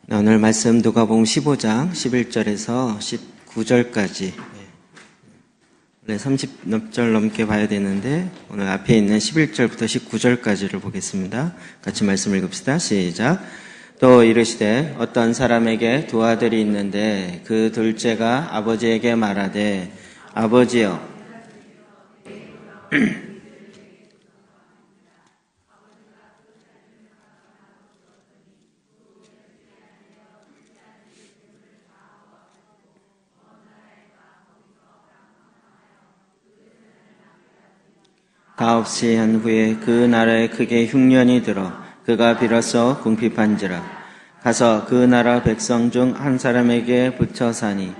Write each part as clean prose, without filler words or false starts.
오늘 말씀 누가복음 15장 11절에서 19절까지 30절 넘게 봐야 되는데 오늘 앞에 있는 11절부터 19절까지를 보겠습니다. 같이 말씀 읽읍시다. 시작. 또 이르시되 어떤 사람에게 두 아들이 있는데 그 둘째가 아버지에게 말하되 아버지여 가없이 한 후에 그 나라에 크게 흉년이 들어 그가 비로소 궁핍한지라 가서 그 나라 백성 중 한 사람에게 붙여 사니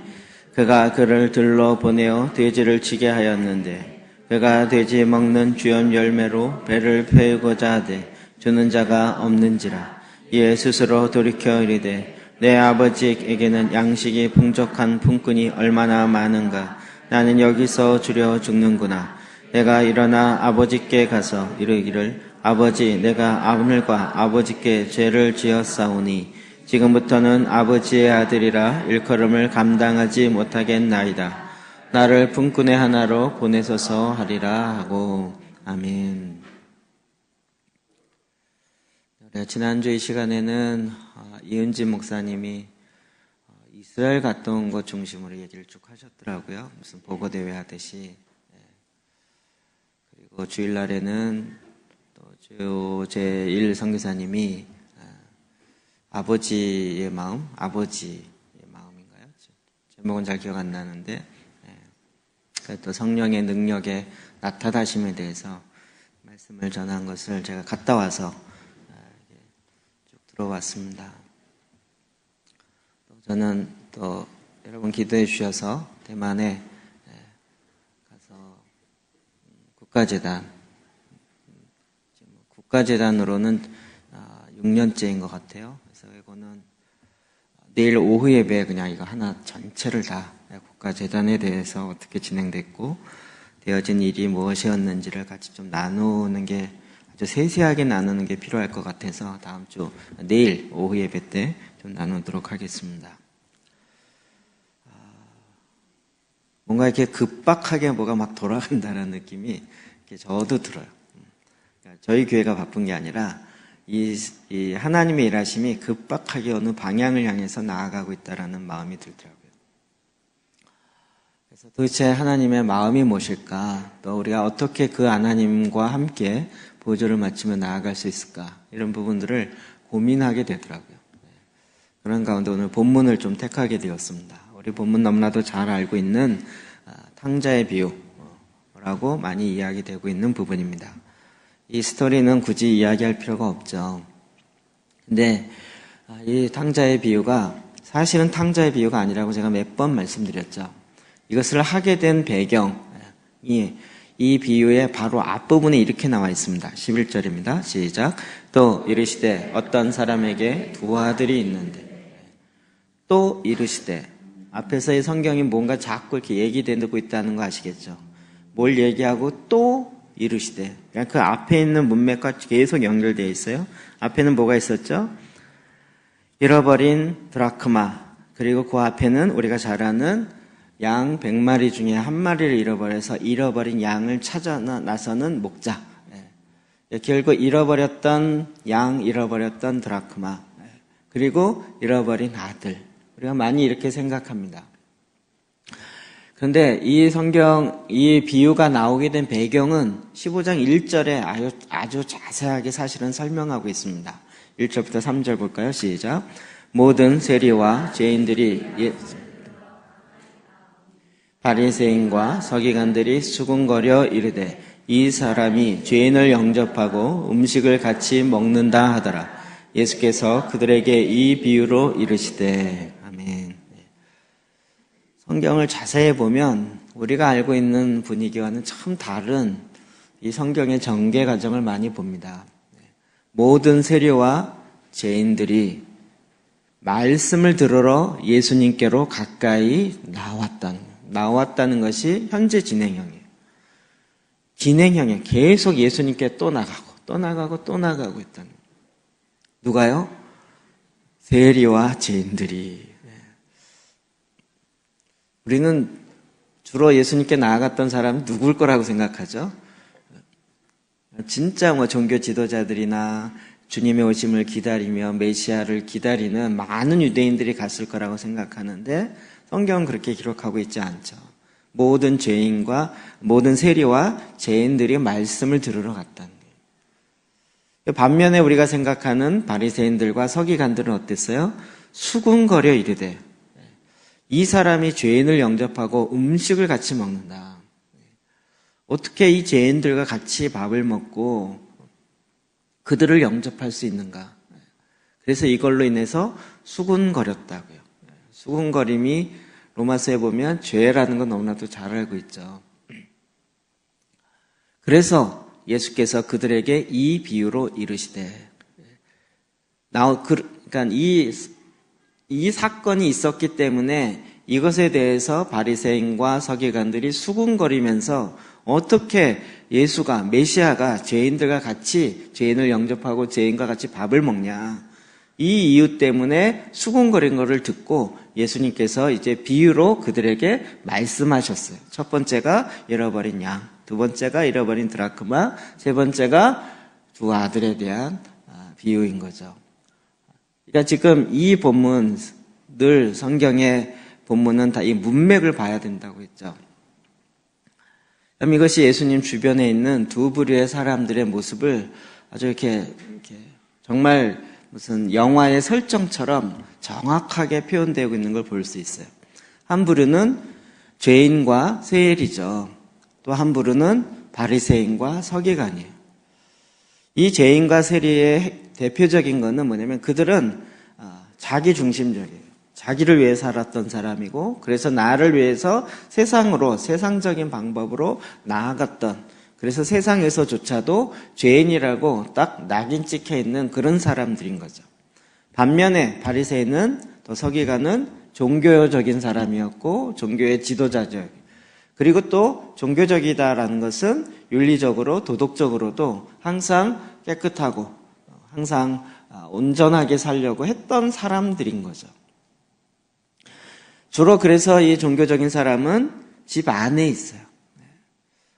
그가 그를 들러 보내어 돼지를 치게 하였는데 그가 돼지 먹는 주염 열매로 배를 태우고자 하되 주는 자가 없는지라 이에 스스로 돌이켜 이르되 내 아버지에게는 양식이 풍족한 품꾼이 얼마나 많은가 나는 여기서 주려 죽는구나. 내가 일어나 아버지께 가서 이르기를 아버지 내가 하늘과 아버지께 죄를 지었사오니 지금부터는 아버지의 아들이라 일컬음을 감당하지 못하겠나이다. 나를 품꾼의 하나로 보내소서 하리라 하고 아멘. 지난주 이 시간에는 이은지 목사님이 이스라엘 갔다 온 것 중심으로 얘기를 쭉 하셨더라고요. 무슨 보고대회 하듯이. 그리고 주일날에는 또 제1 선교사님이 아버지의 마음인가요? 제목은 잘 기억 안 나는데 또 성령의 능력의 나타나심에 대해서 말씀을 전한 것을 제가 갔다 와서 쭉 들어왔습니다. 저는 또 여러분 기도해 주셔서 대만에 국가재단으로는 6년째인 것 같아요. 그래서 이거는 내일 오후 예배에 그냥 이거 하나 전체를 다 국가재단에 대해서 어떻게 진행됐고 되어진 일이 무엇이었는지를 같이 좀 나누는 게 아주 세세하게 나누는 게 필요할 것 같아서 다음 주 내일 오후 예배 때 좀 나누도록 하겠습니다. 뭔가 이렇게 급박하게 뭐가 막 돌아간다는 느낌이 저도 들어요. 그러니까 저희 교회가 바쁜 게 아니라 이 하나님의 일하심이 급박하게 어느 방향을 향해서 나아가고 있다라는 마음이 들더라고요. 그래서 도대체 하나님의 마음이 무엇일까? 또 우리가 어떻게 그 하나님과 함께 보조를 맞추며 나아갈 수 있을까? 이런 부분들을 고민하게 되더라고요. 그런 가운데 오늘 본문을 좀 택하게 되었습니다. 우리 본문 너무나도 잘 알고 있는 탕자의 비유라고 많이 이야기되고 있는 부분입니다. 이 스토리는 굳이 이야기할 필요가 없죠. 근데 이 탕자의 비유가 사실은 탕자의 비유가 아니라고 제가 몇 번 말씀드렸죠. 이것을 하게 된 배경이 이 비유의 바로 앞부분에 이렇게 나와 있습니다. 11절입니다. 시작. 또 이르시되 어떤 사람에게 두 아들이 있는데 또 이르시되 앞에서의 성경이 뭔가 자꾸 이렇게 얘기되고 있다는 거 아시겠죠? 뭘 얘기하고 또 이르시되 그러니까 그 앞에 있는 문맥과 계속 연결되어 있어요. 앞에는 뭐가 있었죠? 잃어버린 드라크마 그리고 그 앞에는 우리가 잘 아는 양 100마리 중에 한 마리를 잃어버려서 잃어버린 양을 찾아 나서는 목자 결국 잃어버렸던 양, 잃어버렸던 드라크마 그리고 잃어버린 아들 우리가 많이 이렇게 생각합니다. 그런데 이 비유가 나오게 된 배경은 15장 1절에 아주 자세하게 사실은 설명하고 있습니다. 1절부터 3절 볼까요? 시작. 모든 세리와 죄인들이 바리새인과 서기관들이 수군거려 이르되 이 사람이 죄인을 영접하고 음식을 같이 먹는다 하더라. 예수께서 그들에게 이 비유로 이르시되 성경을 자세히 보면 우리가 알고 있는 분위기와는 참 다른 이 성경의 전개 과정을 많이 봅니다. 모든 세리와 죄인들이 말씀을 들으러 예수님께로 가까이 나왔다는 것이 현재 진행형이에요. 진행형이에요. 계속 예수님께 또 나가고 있다는 거예요. 누가요? 세리와 죄인들이. 우리는 주로 예수님께 나아갔던 사람은 누굴 거라고 생각하죠? 진짜 종교 지도자들이나 주님의 오심을 기다리며 메시아를 기다리는 많은 유대인들이 갔을 거라고 생각하는데 성경은 그렇게 기록하고 있지 않죠. 모든 세리와 죄인들이 말씀을 들으러 갔다는 거예요. 반면에 우리가 생각하는 바리새인들과 서기관들은 어땠어요? 수군거려 이르되 이 사람이 죄인을 영접하고 음식을 같이 먹는다. 어떻게 이 죄인들과 같이 밥을 먹고 그들을 영접할 수 있는가? 그래서 이걸로 인해서 수군거렸다고요. 수군거림이 로마서에 보면 죄라는 건 너무나도 잘 알고 있죠. 그래서 예수께서 그들에게 이 비유로 이르시되, 그러니까 이 사건이 있었기 때문에 이것에 대해서 바리새인과 서기관들이 수군거리면서 어떻게 예수가 메시아가 죄인들과 같이 죄인을 영접하고 죄인과 같이 밥을 먹냐, 이 이유 때문에 수군거린 것을 듣고 예수님께서 이제 비유로 그들에게 말씀하셨어요. 첫 번째가 잃어버린 양, 두 번째가 잃어버린 드라크마, 세 번째가 두 아들에 대한 비유인 거죠. 그러니까 지금 이 본문, 늘 성경의 본문은 다 이 문맥을 봐야 된다고 했죠. 그럼 이것이 예수님 주변에 있는 두 부류의 사람들의 모습을 아주 이렇게 정말 무슨 영화의 설정처럼 정확하게 표현되고 있는 걸 볼 수 있어요. 한 부류는 죄인과 세리죠. 또 한 부류는 바리새인과 서기관이에요. 이 죄인과 세리의 대표적인 거는 뭐냐면 그들은 자기 중심적이에요. 자기를 위해 살았던 사람이고, 그래서 나를 위해서 세상적인 방법으로 나아갔던, 그래서 세상에서조차도 죄인이라고 딱 낙인 찍혀 있는 그런 사람들인 거죠. 반면에 바리새인은, 또 서기관은 종교적인 사람이었고 종교의 지도자죠. 그리고 또 종교적이다라는 것은 윤리적으로 도덕적으로도 항상 깨끗하고 항상 온전하게 살려고 했던 사람들인 거죠. 주로 그래서 이 종교적인 사람은 집 안에 있어요.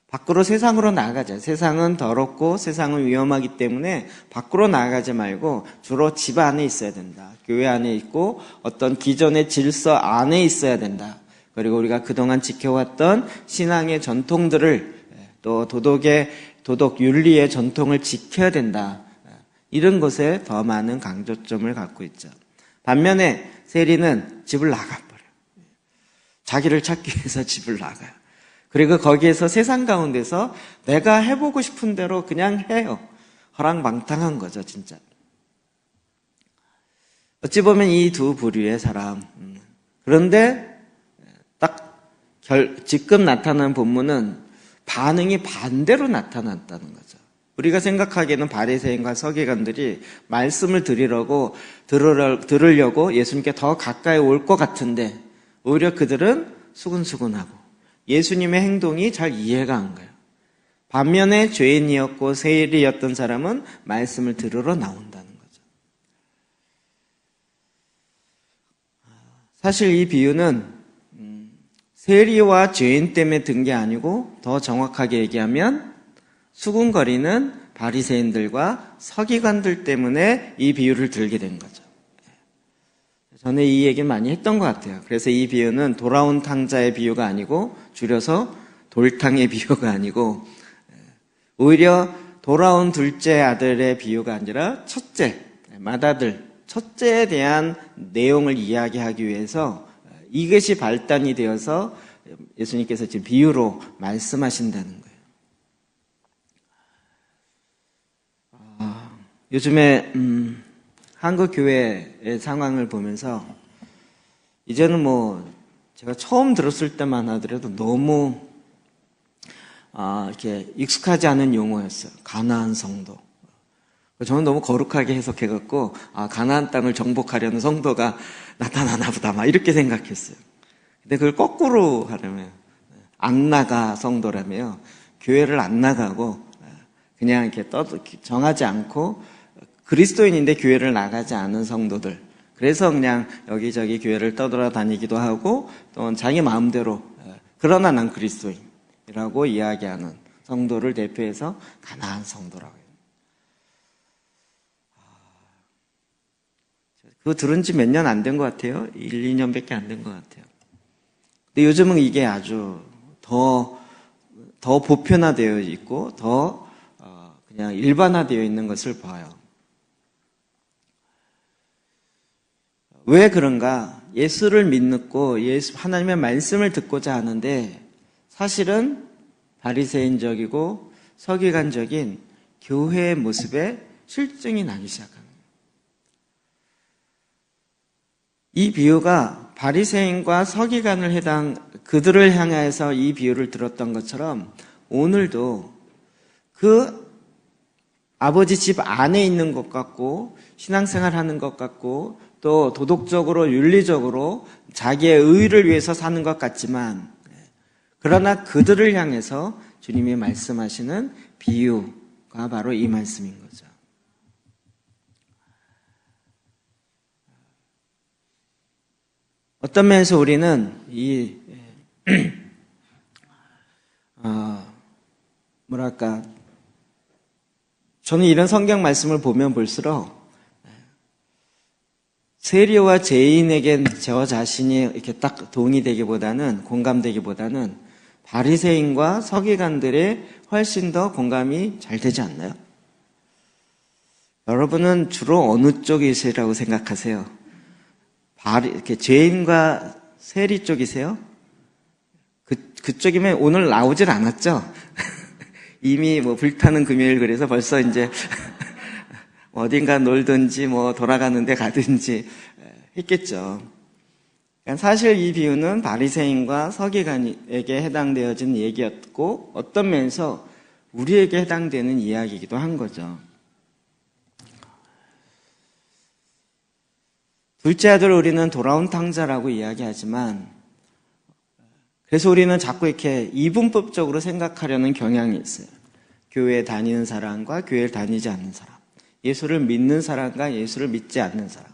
밖으로 세상으로 나가자. 세상은 더럽고 세상은 위험하기 때문에 밖으로 나가지 말고 주로 집 안에 있어야 된다. 교회 안에 있고 어떤 기존의 질서 안에 있어야 된다. 그리고 우리가 그동안 지켜왔던 신앙의 전통들을, 또 도덕 윤리의 전통을 지켜야 된다. 이런 것에 더 많은 강조점을 갖고 있죠. 반면에 세리는 집을 나가버려요. 자기를 찾기 위해서 집을 나가요. 그리고 거기에서 세상 가운데서 내가 해보고 싶은 대로 그냥 해요. 허랑방탕한 거죠, 진짜. 어찌 보면 이 두 부류의 사람. 그런데 딱 지금 나타난 본문은 반응이 반대로 나타났다는 거죠. 우리가 생각하기에는 바리새인과 서기관들이 말씀을 들으려고 예수님께 더 가까이 올 것 같은데 오히려 그들은 수근수근하고 예수님의 행동이 잘 이해가 안 가요. 반면에 죄인이었고 세리였던 사람은 말씀을 들으러 나온다는 거죠. 사실 이 비유는 세리와 죄인 때문에 든 게 아니고 더 정확하게 얘기하면 수군거리는 바리새인들과 서기관들 때문에 이 비유를 들게 된 거죠. 전에 이 얘기를 많이 했던 것 같아요. 그래서 이 비유는 돌아온 탕자의 비유가 아니고 줄여서 돌탕의 비유가 아니고 오히려 돌아온 둘째 아들의 비유가 아니라 첫째, 맏아들, 첫째에 대한 내용을 이야기하기 위해서 이것이 발단이 되어서 예수님께서 지금 비유로 말씀하신다는 거예요. 요즘에 한국 교회의 상황을 보면서 이제는 제가 처음 들었을 때만 하더라도 너무 이렇게 익숙하지 않은 용어였어요. 가나안 성도. 저는 너무 거룩하게 해석해갖고 가나안 땅을 정복하려는 성도가 나타나나 보다 막 이렇게 생각했어요. 근데 그걸 거꾸로 하려면 안 나가 성도라며 교회를 안 나가고 그냥 이렇게 정하지 않고 그리스도인인데 교회를 나가지 않은 성도들, 그래서 그냥 여기저기 교회를 떠돌아다니기도 하고 또 자기 마음대로 그러나 난 그리스도인이라고 이야기하는 성도를 대표해서 가나안 성도라고 해요. 그거 들은 지 몇 년 안 된 것 같아요. 1, 2년밖에 안 된 것 같아요. 근데 요즘은 이게 아주 더 보편화되어 있고 더 그냥 일반화되어 있는 것을 봐요. 왜 그런가? 예수를 믿고 하나님의 말씀을 듣고자 하는데 사실은 바리새인적이고 서기관적인 교회의 모습에 실증이 나기 시작합니다. 이 비유가 바리새인과 서기관을 그들을 향해서 이 비유를 들었던 것처럼 오늘도 그 아버지 집 안에 있는 것 같고 신앙생활 하는 것 같고 또 도덕적으로 윤리적으로 자기의 의를 위해서 사는 것 같지만 그러나 그들을 향해서 주님이 말씀하시는 비유가 바로 이 말씀인 거죠. 어떤 면에서 우리는 저는 이런 성경 말씀을 보면 볼수록 세리와 죄인에겐 저 자신이 이렇게 딱 동의 되기보다는 공감되기보다는 바리새인과 서기관들의 훨씬 더 공감이 잘 되지 않나요? 여러분은 주로 어느 쪽이시라고 생각하세요? 이렇게 죄인과 세리 쪽이세요? 그쪽이면 오늘 나오질 않았죠? 이미 불타는 금요일 그래서 벌써 이제 어딘가 놀든지 돌아가는데 가든지 했겠죠. 사실 이 비유는 바리새인과 서기관에게 해당되어진 얘기였고 어떤 면에서 우리에게 해당되는 이야기이기도 한 거죠. 둘째 아들을 우리는 돌아온 탕자라고 이야기하지만 그래서 우리는 자꾸 이렇게 이분법적으로 생각하려는 경향이 있어요. 교회에 다니는 사람과 교회를 다니지 않는 사람, 예수를 믿는 사람과 예수를 믿지 않는 사람.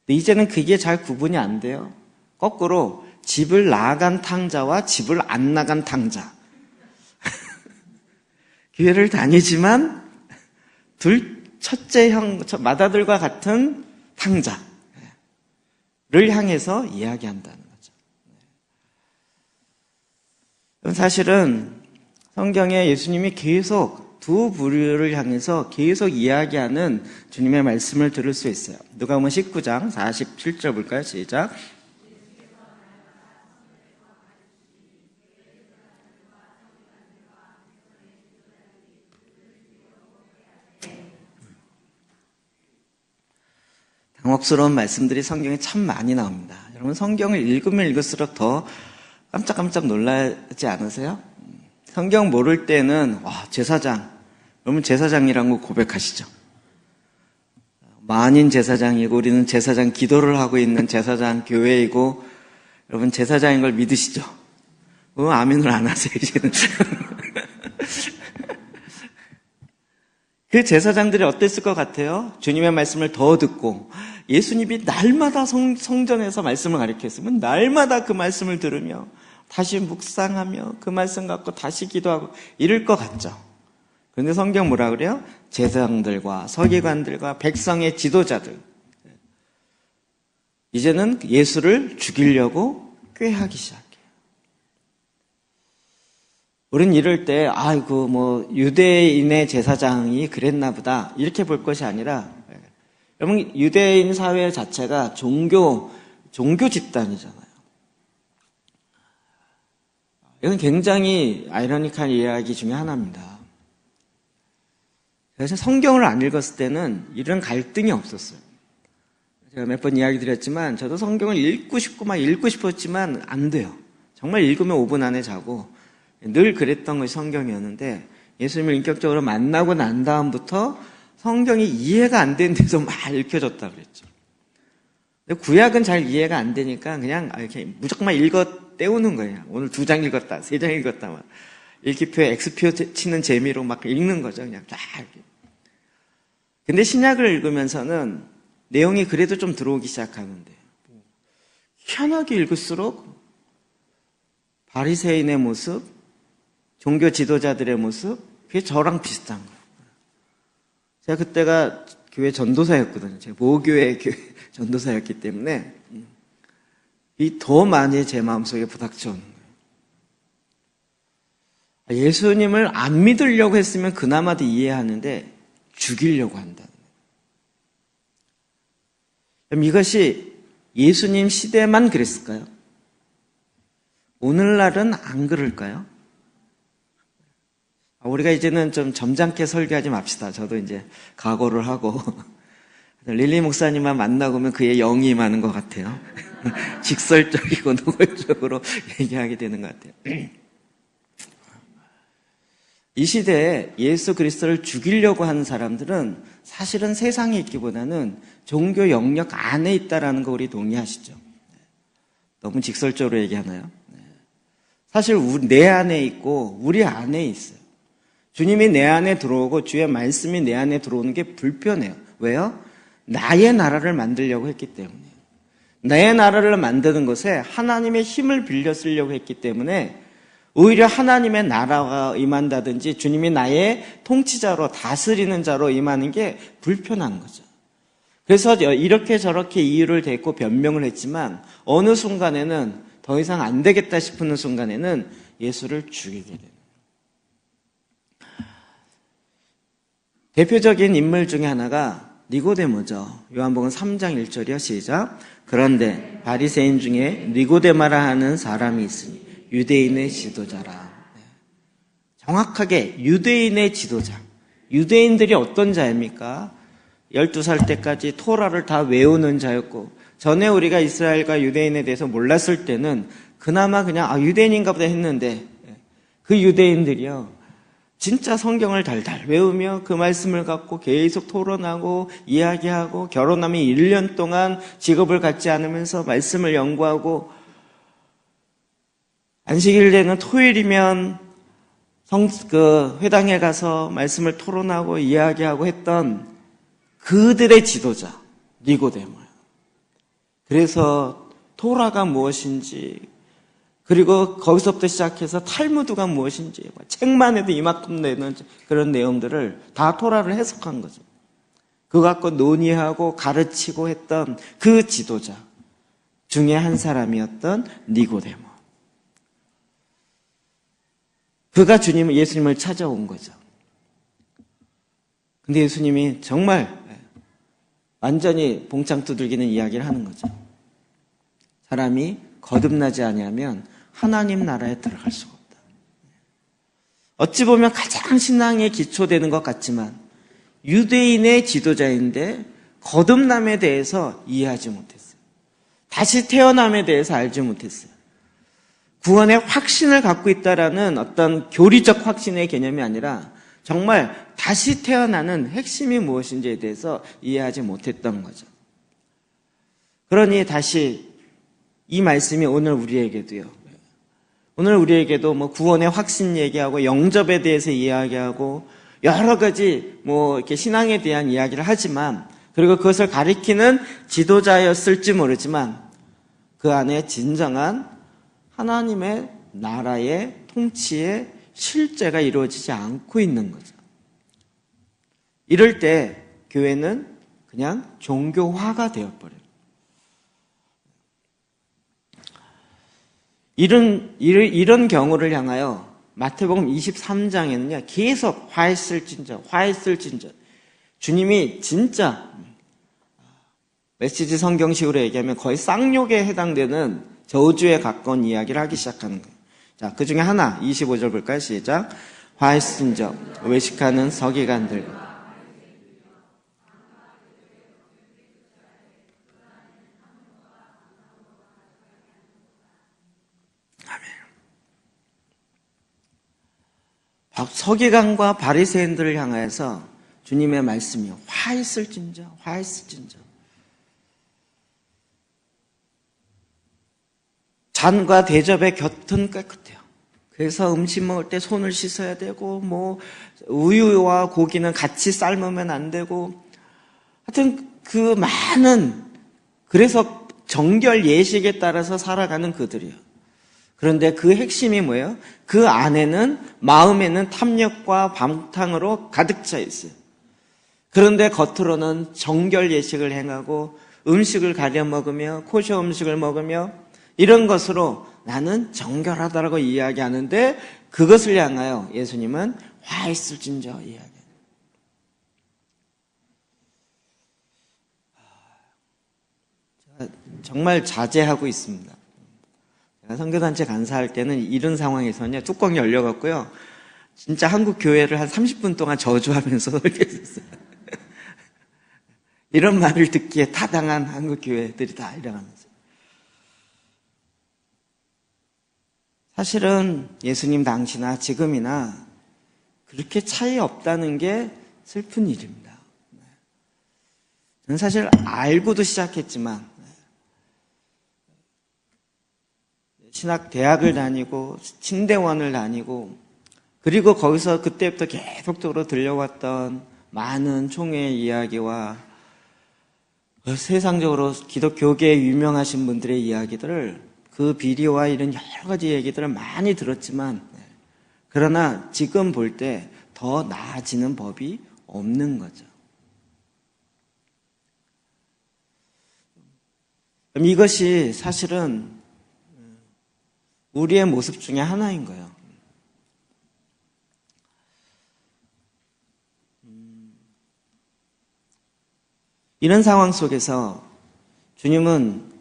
근데 이제는 그게 잘 구분이 안 돼요. 거꾸로 집을 나간 탕자와 집을 안 나간 탕자. 교회를 다니지만 첫째 맏아들과 같은 탕자를 향해서 이야기한다는 거죠. 사실은 성경에 예수님이 계속 두 부류를 향해서 계속 이야기하는 주님의 말씀을 들을 수 있어요. 누가복음 19장 47절 볼까요? 시작. 당혹스러운 말씀들이 성경에 참 많이 나옵니다. 여러분 성경을 읽으면 읽을수록 더 깜짝깜짝 놀라지 않으세요? 성경 모를 때는 제사장, 여러분 제사장이란 거 고백하시죠? 만인 제사장이고 우리는 제사장 기도를 하고 있는 제사장 교회이고 여러분 제사장인 걸 믿으시죠? 아멘을 안 하세요 이제는. 그 제사장들이 어땠을 것 같아요? 주님의 말씀을 더 듣고 예수님이 날마다 성전에서 말씀을 가르쳤으면 날마다 그 말씀을 들으며 다시 묵상하며 그 말씀 갖고 다시 기도하고 이럴 것 같죠. 그런데 성경 뭐라 그래요? 제사장들과 서기관들과 백성의 지도자들 이제는 예수를 죽이려고 꾀하기 시작해요. 우린 이럴 때 유대인의 제사장이 그랬나 보다 이렇게 볼 것이 아니라 여러분 유대인 사회 자체가 종교 집단이잖아요. 이건 굉장히 아이러니한 이야기 중에 하나입니다. 그래서 성경을 안 읽었을 때는 이런 갈등이 없었어요. 제가 몇 번 이야기 드렸지만 저도 성경을 읽고 싶었지만 안 돼요. 정말 읽으면 5분 안에 자고 늘 그랬던 것이 성경이었는데 예수님을 인격적으로 만나고 난 다음부터 성경이 이해가 안 되는 데서 막 읽혀졌다 그랬죠. 근데 구약은 잘 이해가 안 되니까 그냥 이렇게 무조건 읽어 때우는 거예요. 오늘 2장 읽었다, 3장 읽었다 막 읽기표에 X표 치는 재미로 막 읽는 거죠. 그냥 쫙. 근데 신약을 읽으면서는 내용이 그래도 좀 들어오기 시작하는데 희한하게 읽을수록 바리새인의 모습, 종교 지도자들의 모습, 그게 저랑 비슷한 거예요. 제가 그때가 교회 전도사였거든요. 제가 모교회 교회 전도사였기 때문에 이 더 많이 제 마음속에 부닥쳐 오는 거예요. 예수님을 안 믿으려고 했으면 그나마도 이해하는데 죽이려고 한다는 거예요. 그럼 이것이 예수님 시대만 그랬을까요? 오늘날은 안 그럴까요? 우리가 이제는 좀 점잖게 설교하지 맙시다. 저도 이제 각오를 하고 릴리 목사님만 만나고 오면 그의 영이 임하는 것 같아요. 직설적이고 노골적으로 얘기하게 되는 것 같아요. 이 시대에 예수 그리스도를 죽이려고 하는 사람들은 사실은 세상에 있기보다는 종교 영역 안에 있다는 거 우리 동의하시죠? 너무 직설적으로 얘기하나요? 사실 내 안에 있고 우리 안에 있어요. 주님이 내 안에 들어오고 주의 말씀이 내 안에 들어오는 게 불편해요. 왜요? 나의 나라를 만들려고 했기 때문에. 나의 나라를 만드는 것에 하나님의 힘을 빌려 쓰려고 했기 때문에 오히려 하나님의 나라가 임한다든지 주님이 나의 통치자로 다스리는 자로 임하는 게 불편한 거죠. 그래서 이렇게 저렇게 이유를 대고 변명을 했지만 어느 순간에는 더 이상 안 되겠다 싶은 순간에는 예수를 죽이게 됩니다. 대표적인 인물 중에 하나가 니고데모죠. 요한복음 3장 1절이요. 시작. 그런데 바리새인 중에 니고데마라 하는 사람이 있으니 유대인의 지도자라. 정확하게 유대인의 지도자. 유대인들이 어떤 자입니까? 12살 때까지 토라를 다 외우는 자였고 전에 우리가 이스라엘과 유대인에 대해서 몰랐을 때는 그나마 그냥 유대인인가 보다 했는데 그 유대인들이요. 진짜 성경을 달달 외우며 그 말씀을 갖고 계속 토론하고 이야기하고 결혼하면 1년 동안 직업을 갖지 않으면서 말씀을 연구하고 안식일 되는 토요일이면 회당에 가서 말씀을 토론하고 이야기하고 했던 그들의 지도자 니고데모예요. 그래서 토라가 무엇인지 그리고 거기서부터 시작해서 탈무드가 무엇인지 책만 해도 이만큼 되는 그런 내용들을 다 토라를 해석한 거죠. 그거 갖고 논의하고 가르치고 했던 그 지도자 중에 한 사람이었던 니고데모. 그가 예수님을 찾아온 거죠. 근데 예수님이 정말 완전히 봉창 두들기는 이야기를 하는 거죠. 사람이 거듭나지 아니하면 하나님 나라에 들어갈 수가 없다. 어찌 보면 가장 신앙에 기초되는 것 같지만 유대인의 지도자인데 거듭남에 대해서 이해하지 못했어요. 다시 태어남에 대해서 알지 못했어요. 구원의 확신을 갖고 있다라는 어떤 교리적 확신의 개념이 아니라 정말 다시 태어나는 핵심이 무엇인지에 대해서 이해하지 못했던 거죠. 그러니 다시 이 말씀이 오늘 우리에게도 구원의 확신 얘기하고 영접에 대해서 이야기하고 여러 가지 이렇게 신앙에 대한 이야기를 하지만 그리고 그것을 가리키는 지도자였을지 모르지만 그 안에 진정한 하나님의 나라의 통치의 실제가 이루어지지 않고 있는 거죠. 이럴 때 교회는 그냥 종교화가 되어버려요. 이런 경우를 향하여 마태복음 23장에는요, 계속 화했을진저. 주님이 진짜 메시지 성경식으로 얘기하면 거의 쌍욕에 해당되는 저주에 가까운 이야기를 하기 시작하는 거예요. 자, 그 중에 하나, 25절 볼까요? 시작. 화했을진저, 외식하는 서기관들. 서기관과 바리새인들을 향해서 주님의 말씀이 화했을진저. 잔과 대접의 곁은 깨끗해요. 그래서 음식 먹을 때 손을 씻어야 되고 우유와 고기는 같이 삶으면 안 되고 하여튼 그 많은, 그래서 정결 예식에 따라서 살아가는 그들이요. 그런데 그 핵심이 뭐예요? 그 안에는, 마음에는 탐욕과 방탕으로 가득 차 있어요. 그런데 겉으로는 정결 예식을 행하고 음식을 가려 먹으며 코쇼 음식을 먹으며 이런 것으로 나는 정결하다라고 이야기하는데, 그것을 향하여 예수님은 화 있을진저 이야기합니다. 정말 자제하고 있습니다. 제가 선교단체 간사할 때는 이런 상황에서는요, 뚜껑이 열려갖고요, 진짜 한국 교회를 한 30분 동안 저주하면서 설교했었어요. 이런 말을 듣기에 타당한 한국 교회들이 다 일어나면서. 사실은 예수님 당시나 지금이나 그렇게 차이 없다는 게 슬픈 일입니다. 저는 사실 알고도 시작했지만, 신학 대학을 다니고 침대원을 다니고, 그리고 거기서 그때부터 계속적으로 들려왔던 많은 총회의 이야기와 세상적으로 기독교계에 유명하신 분들의 이야기들을, 그 비리와 이런 여러 가지 얘기들을 많이 들었지만, 그러나 지금 볼 때 더 나아지는 법이 없는 거죠. 이것이 사실은 우리의 모습 중에 하나인 거예요. 이런 상황 속에서 주님은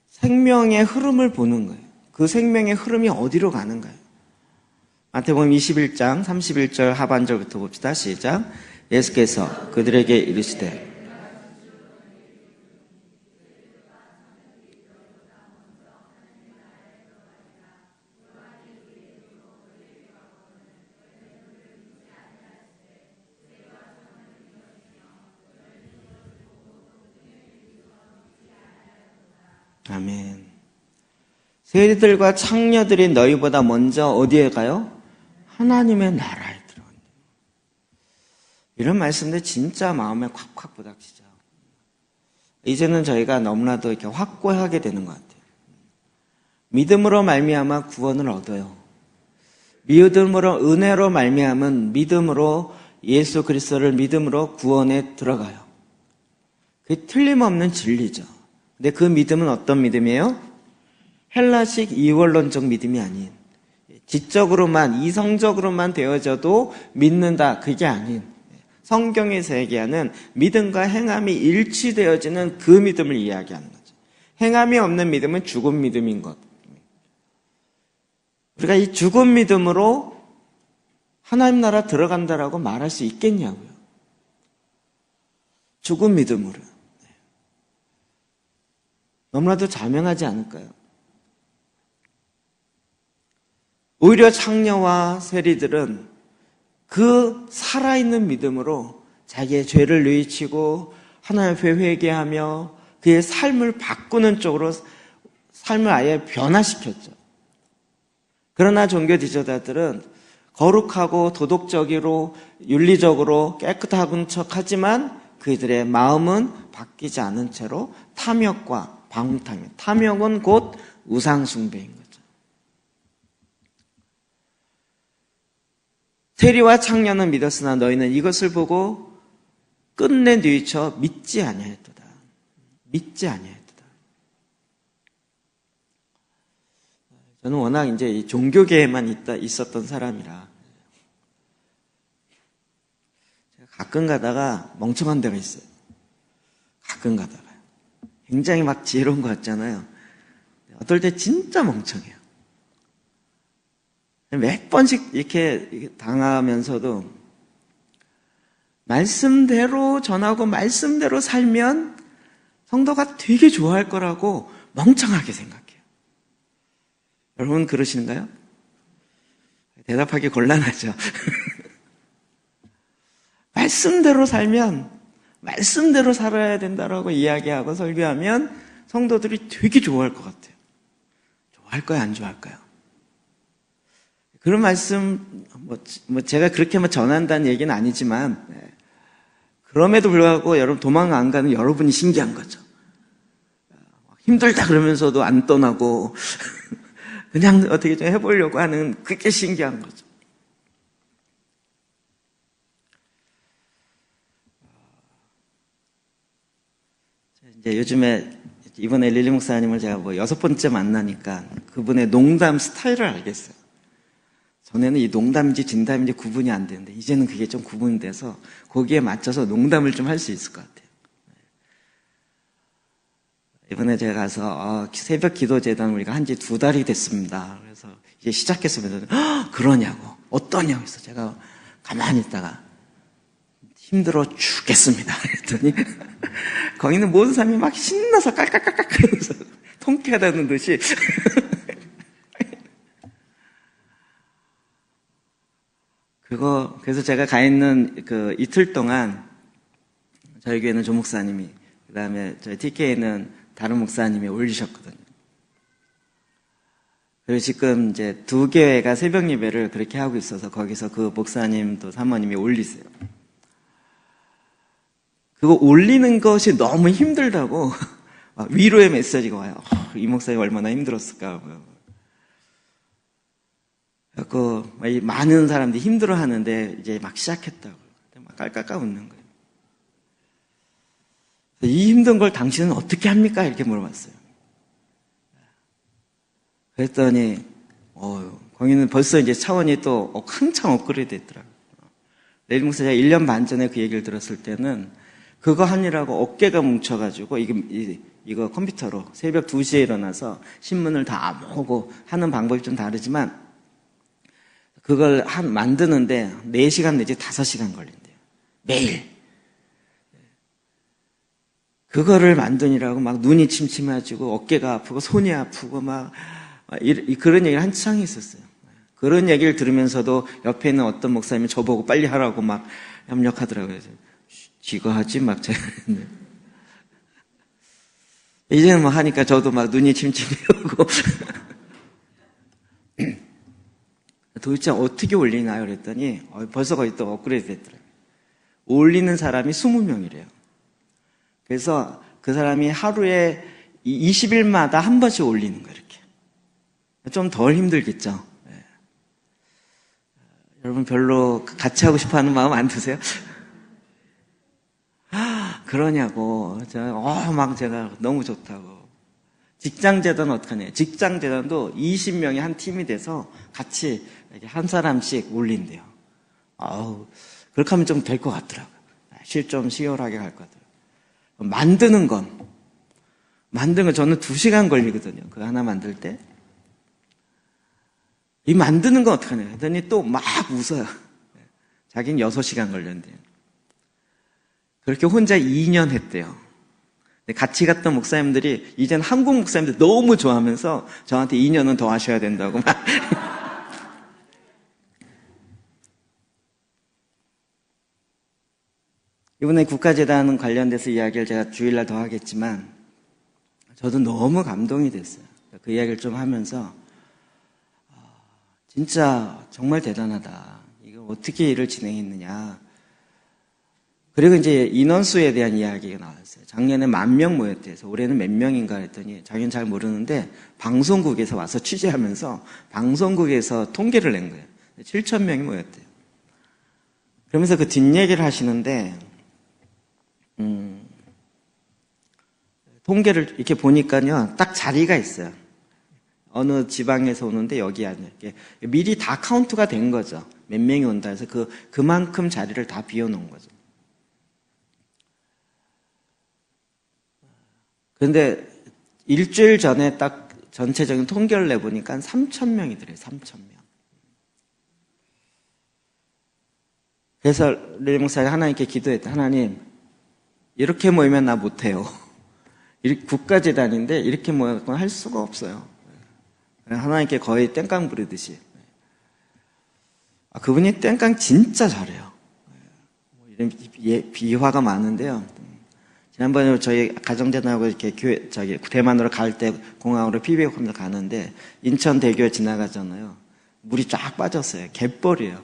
생명의 흐름을 보는 거예요. 그 생명의 흐름이 어디로 가는가요? 마태복음 21장 31절 하반절부터 봅시다. 시작. 예수께서 그들에게 이르시되 아멘. 세리들과 창녀들이 너희보다 먼저 어디에 가요? 하나님의 나라에 들어간다. 이런 말씀들 진짜 마음에 콱콱 부닥치죠. 이제는 저희가 너무나도 이렇게 확고하게 되는 것 같아요. 믿음으로 말미암아 구원을 얻어요. 믿음으로, 은혜로 말미암은 믿음으로, 예수 그리스도를 믿음으로 구원에 들어가요. 그게 틀림없는 진리죠. 근데 그 믿음은 어떤 믿음이에요? 헬라식 이원론적 믿음이 아닌, 지적으로만, 이성적으로만 되어져도 믿는다, 그게 아닌, 성경에서 얘기하는 믿음과 행함이 일치되어지는 그 믿음을 이야기하는 거죠. 행함이 없는 믿음은 죽은 믿음인 것. 우리가 이 죽은 믿음으로 하나님 나라 들어간다라고 말할 수 있겠냐고요. 죽은 믿음으로. 너무나도 자명하지 않을까요? 오히려 창녀와 세리들은 그 살아있는 믿음으로 자기의 죄를 뉘우치고 하나님 앞에 회개하며 그의 삶을 바꾸는 쪽으로 삶을 아예 변화시켰죠. 그러나 종교 지도자들은 거룩하고 도덕적으로 윤리적으로 깨끗한 척하지만 그들의 마음은 바뀌지 않은 채로 탐욕과 방탕, 탐욕은 곧 우상숭배인 거죠. 세리와 창녀는 믿었으나 너희는 이것을 보고 끝내 뉘우쳐 믿지 아니하였도다. 믿지 아니하였도다. 저는 워낙 이제 이 종교계에만 있었던 사람이라 가끔 가다가 멍청한 데가 있어요. 가끔 가다가 굉장히 막 지혜로운 것 같잖아요. 어떨 때 진짜 멍청해요. 몇 번씩 이렇게 당하면서도 말씀대로 전하고 말씀대로 살면 성도가 되게 좋아할 거라고 멍청하게 생각해요. 여러분 그러시는가요? 대답하기 곤란하죠. 말씀대로 살면 말씀대로 살아야 된다라고 이야기하고 설교하면 성도들이 되게 좋아할 것 같아요. 좋아할까요? 안 좋아할까요? 그런 말씀, 제가 그렇게 전한다는 얘기는 아니지만, 그럼에도 불구하고 여러분 도망 안 가는 여러분이 신기한 거죠. 힘들다 그러면서도 안 떠나고 그냥 어떻게 좀 해보려고 하는 그게 신기한 거죠. 이제 요즘에 이번에 릴리 목사님을 제가 뭐 6번째 만나니까 그분의 농담 스타일을 알겠어요. 전에는 이 농담인지 진담인지 구분이 안 되는데 이제는 그게 좀 구분이 돼서 거기에 맞춰서 농담을 좀 할 수 있을 것 같아요. 이번에 제가 가서 새벽 기도재단 우리가 한지 2달이 됐습니다. 그래서 이제 시작했으면 그러냐고 어떠냐고 해서 제가 가만히 있다가 힘들어 죽겠습니다. 그랬더니 거기 있는 모든 사람이 막 신나서 깔깔깔깔 그러면서 통쾌하다는 듯이 그래서 제가 가 있는 그 이틀 동안 저희 교회는 조 목사님이, 그 다음에 저희 TK는 다른 목사님이 올리셨거든요. 그리고 지금 이제 2교회가 새벽 예배를 그렇게 하고 있어서 거기서 그 목사님도 사모님이 올리세요. 그거 올리는 것이 너무 힘들다고 위로의 메시지가 와요. 이 목사님 얼마나 힘들었을까. 그 많은 사람들이 힘들어 하는데 이제 막 시작했다고. 막 깔깔깔 웃는 거예요. 이 힘든 걸 당신은 어떻게 합니까? 이렇게 물어봤어요. 그랬더니, 거기는 벌써 이제 차원이 또 한창 업그레이드 됐더라고요. 레일 목사 제가 1년 반 전에 그 얘기를 들었을 때는 그거 하느라고 어깨가 뭉쳐가지고 이거 컴퓨터로 새벽 2시에 일어나서 신문을 다 안 보고 하는 방법이 좀 다르지만 그걸 만드는데 4시간 내지 5시간 걸린대요. 매일. 그거를 만드느라고 막 눈이 침침해지고 어깨가 아프고 손이 아프고 막 그런 얘기를 한창 했었어요. 그런 얘기를 들으면서도 옆에 있는 어떤 목사님이 저보고 빨리 하라고 막 협력하더라고요. 지가 하지 막 제가 했는데 이제는 뭐 하니까 저도 막 눈이 침침해오고 도대체 어떻게 올리나요? 그랬더니 벌써 거의 또 업그레이드 됐더라고요. 올리는 사람이 20명이래요. 그래서 그 사람이 하루에 20일마다 한 번씩 올리는 거예요. 이렇게. 좀 덜 힘들겠죠? 네. 여러분 별로 같이 하고 싶어하는 마음 안 드세요? 그러냐고. 제가 너무 좋다고. 직장재단 어떡하냐. 직장재단도 20명이 한 팀이 돼서 같이 이렇게 한 사람씩 올린대요. 그렇게 하면 좀 될 것 같더라고요. 좀 시원하게 갈 것 같더라고요. 만드는 건 저는 2시간 걸리거든요. 그거 하나 만들 때. 이 만드는 건 어떡하냐. 그랬더니 또 막 웃어요. 자기는 6시간 걸렸대요. 그렇게 혼자 2년 했대요. 같이 갔던 목사님들이 이제는 한국 목사님들 너무 좋아하면서 저한테 2년은 더 하셔야 된다고 막. 이번에 국가재단 관련돼서 이야기를 제가 주일날 더 하겠지만 저도 너무 감동이 됐어요. 그 이야기를 좀 하면서 진짜 정말 대단하다. 이거 어떻게 일을 진행했느냐. 그리고 이제 인원수에 대한 이야기가 나왔어요. 작년에 10,000명 모였대요. 올해는 몇 명인가 했더니 자기는 잘 모르는데 방송국에서 와서 취재하면서 방송국에서 통계를 낸 거예요. 7,000명이 모였대요. 그러면서 그 뒷얘기를 하시는데 통계를 이렇게 보니까요, 딱 자리가 있어요. 어느 지방에서 오는데 여기 아니에요. 미리 다 카운트가 된 거죠. 몇 명이 온다 해서 그만큼 자리를 다 비워놓은 거죠. 그런데 일주일 전에 딱 전체적인 통계를 내보니까 3,000명이더래요. 3,000명. 그래서 릴 목사가 하나님께 기도했다. 하나님, 이렇게 모이면 나 못해요. 국가재단인데 이렇게 모여서 할 수가 없어요. 하나님께 거의 땡깡 부르듯이. 그분이 땡깡 진짜 잘해요. 이런 비화가 많은데요. 지난번에 저희 가정재단하고 이렇게 대만으로 갈 때 공항으로 피비오컴에서 가는데 인천대교 지나가잖아요. 물이 쫙 빠졌어요. 갯벌이에요.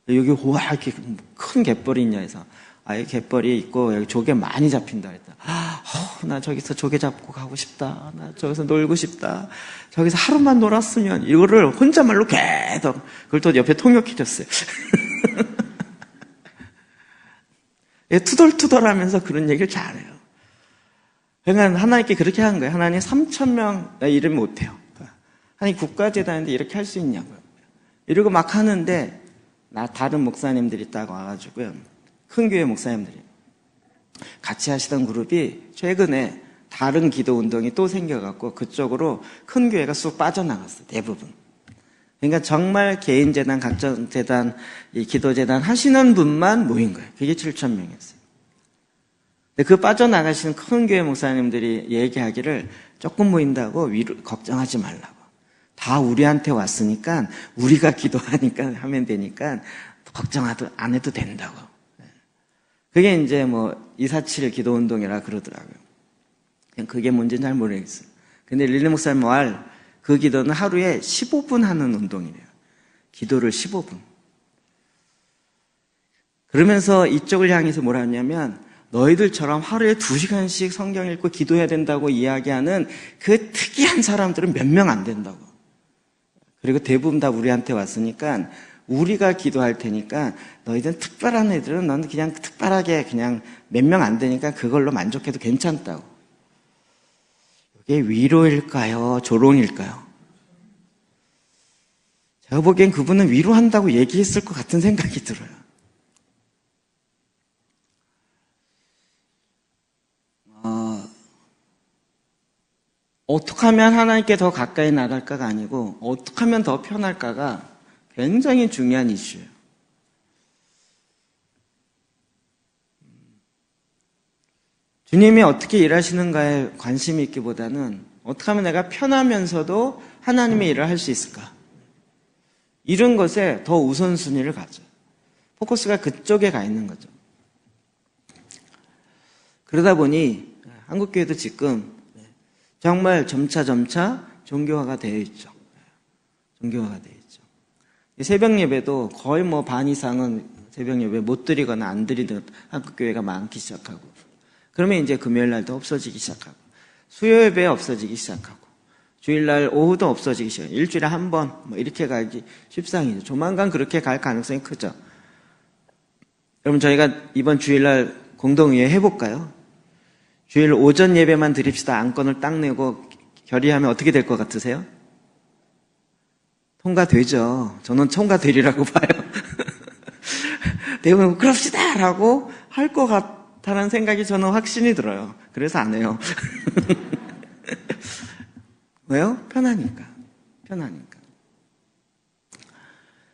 여기 와 이렇게 큰 갯벌이 있냐 해서 아예 갯벌이 있고 여기 조개 많이 잡힌다 했다. 나 저기서 조개 잡고 가고 싶다. 나 저기서 놀고 싶다. 저기서 하루만 놀았으면 이거를 혼자말로 계속 그걸 또 옆에 통역해줬어요. 투덜투덜하면서 그런 얘기를 잘해요. 그러니까 하나님께 그렇게 한 거예요. 하나님 3,000명 나 이름 못해요. 하나님 국가재단인데 이렇게 할 수 있냐고요. 이러고 막 하는데 다른 목사님들이 딱 와가지고요. 큰 교회 목사님들이 같이 하시던 그룹이 최근에 다른 기도 운동이 또 생겨갖고 그쪽으로 큰 교회가 쑥 빠져나갔어요. 대부분. 그러니까 정말 개인재단, 각종재단, 이 기도재단 하시는 분만 모인 거예요. 그게 7,000명이었어요. 근데 그 빠져나가시는 큰 교회 목사님들이 얘기하기를 조금 모인다고 걱정하지 말라고. 다 우리한테 왔으니까 우리가 기도하니까 하면 되니까 걱정 안 해도 된다고. 그게 이제 247 기도운동이라 그러더라고요. 그게 뭔지는 잘 모르겠어요. 근데 릴리 목사님 그 기도는 하루에 15분 하는 운동이래요. 기도를 15분. 그러면서 이쪽을 향해서 뭐라 하냐면 너희들처럼 하루에 2시간씩 성경 읽고 기도해야 된다고 이야기하는 그 특이한 사람들은 몇 명 안 된다고. 그리고 대부분 다 우리한테 왔으니까 우리가 기도할 테니까 너희들은 특별한 애들은 너는 그냥 특별하게 그냥 몇 명 안 되니까 그걸로 만족해도 괜찮다고. 이게 위로일까요? 조롱일까요? 제가 보기엔 그분은 위로한다고 얘기했을 것 같은 생각이 들어요. 어떻게 하면 하나님께 더 가까이 나갈까가 아니고 어떻게 하면 더 편할까가 굉장히 중요한 이슈예요. 주님이 어떻게 일하시는가에 관심이 있기보다는 어떻게 하면 내가 편하면서도 하나님의 일을 할 수 있을까? 이런 것에 더 우선순위를 가져요. 포커스가 그쪽에 가 있는 거죠. 그러다 보니 한국교회도 지금 정말 점차 종교화가 되어 있죠. 종교화가 되어 있죠. 새벽 예배도 거의 반 이상은 새벽 예배 못 드리거나 안 드리는 한국교회가 많기 시작하고, 그러면 이제 금요일 날도 없어지기 시작하고, 수요 예배 없어지기 시작하고, 주일날 오후도 없어지기 시작하고, 일주일에 한 번 이렇게 가기 십상이죠. 조만간 그렇게 갈 가능성이 크죠. 여러분 저희가 이번 주일날 공동의회 해볼까요? 주일 오전 예배만 드립시다. 안건을 딱 내고 결의하면 어떻게 될 것 같으세요? 통과되죠. 저는 통과되리라고 봐요. 대부분 그럽시다 라고 할 것 같다는 생각이 저는 확신이 들어요. 그래서 안 해요. 왜요? 편하니까.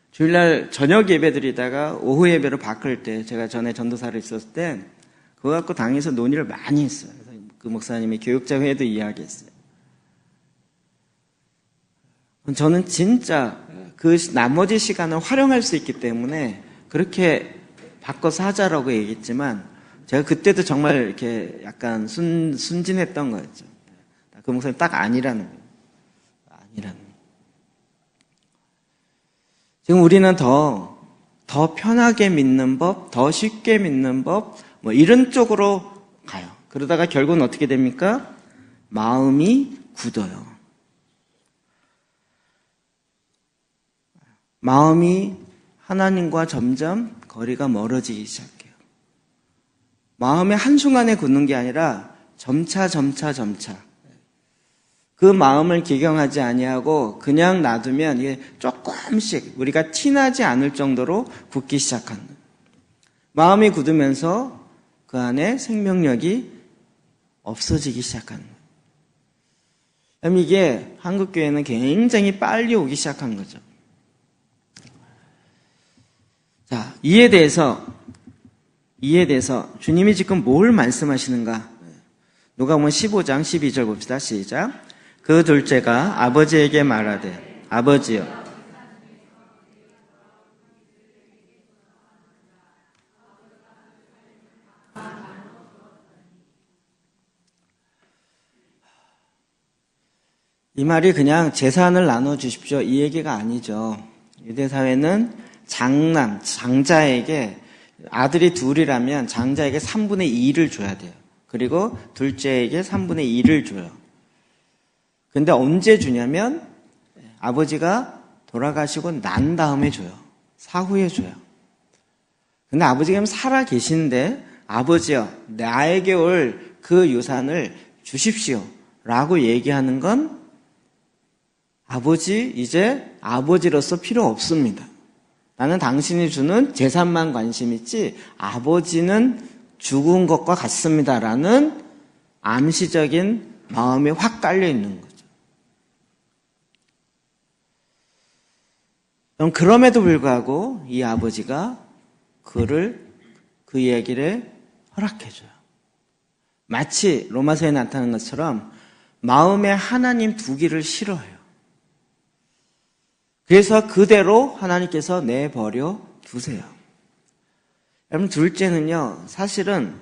주일날 저녁 예배 드리다가 오후 예배로 바꿀 때, 제가 전에 전도사를 있었을 때 그거 갖고 당에서 논의를 많이 했어요. 그래서 그 목사님이 교육자 회의도 이야기했어요. 저는 진짜 그 나머지 시간을 활용할 수 있기 때문에 그렇게 바꿔서 하자라고 얘기했지만, 제가 그때도 정말 이렇게 약간 순진했던 거였죠. 그 목사님 딱 아니라는 거예요. 아니라는 거예요. 지금 우리는 더 편하게 믿는 법, 더 쉽게 믿는 법, 이런 쪽으로 가요. 그러다가 결국은 어떻게 됩니까? 마음이 굳어요. 마음이 하나님과 점점 거리가 멀어지기 시작해요. 마음이 한순간에 굳는 게 아니라 점차 그 마음을 기경하지 아니하고 그냥 놔두면 이게 조금씩 우리가 티나지 않을 정도로 굳기 시작하는 거예요. 마음이 굳으면서 그 안에 생명력이 없어지기 시작하는 거예요. 그럼 이게 한국교회는 굉장히 빨리 오기 시작한 거죠. 자, 이에 대해서 주님이 지금 뭘 말씀하시는가? 누가복음 15장 12절 봅시다. 시작. 그 둘째가 아버지에게 말하되 아버지여, 이 말이 그냥 재산을 나눠주십시오 이 얘기가 아니죠. 유대사회는 장자에게 아들이 둘이라면 장자에게 3분의 2를 줘야 돼요. 그리고 둘째에게 3분의 2를 줘요. 근데 언제 주냐면 아버지가 돌아가시고 난 다음에 줘요. 사후에 줘요. 근데 아버지가 살아 계신데 아버지여 나에게 올 그 유산을 주십시오 라고 얘기하는 건 아버지 이제 아버지로서 필요 없습니다. 나는 당신이 주는 재산만 관심 있지 아버지는 죽은 것과 같습니다 라는 암시적인 마음이 확 깔려 있는 거죠. 그럼에도 불구하고 이 아버지가 그 얘기를 허락해줘요. 마치 로마서에 나타난 것처럼 마음에 하나님 두기를 싫어해요. 그래서 그대로 하나님께서 내버려 두세요. 여러분 둘째는요 사실은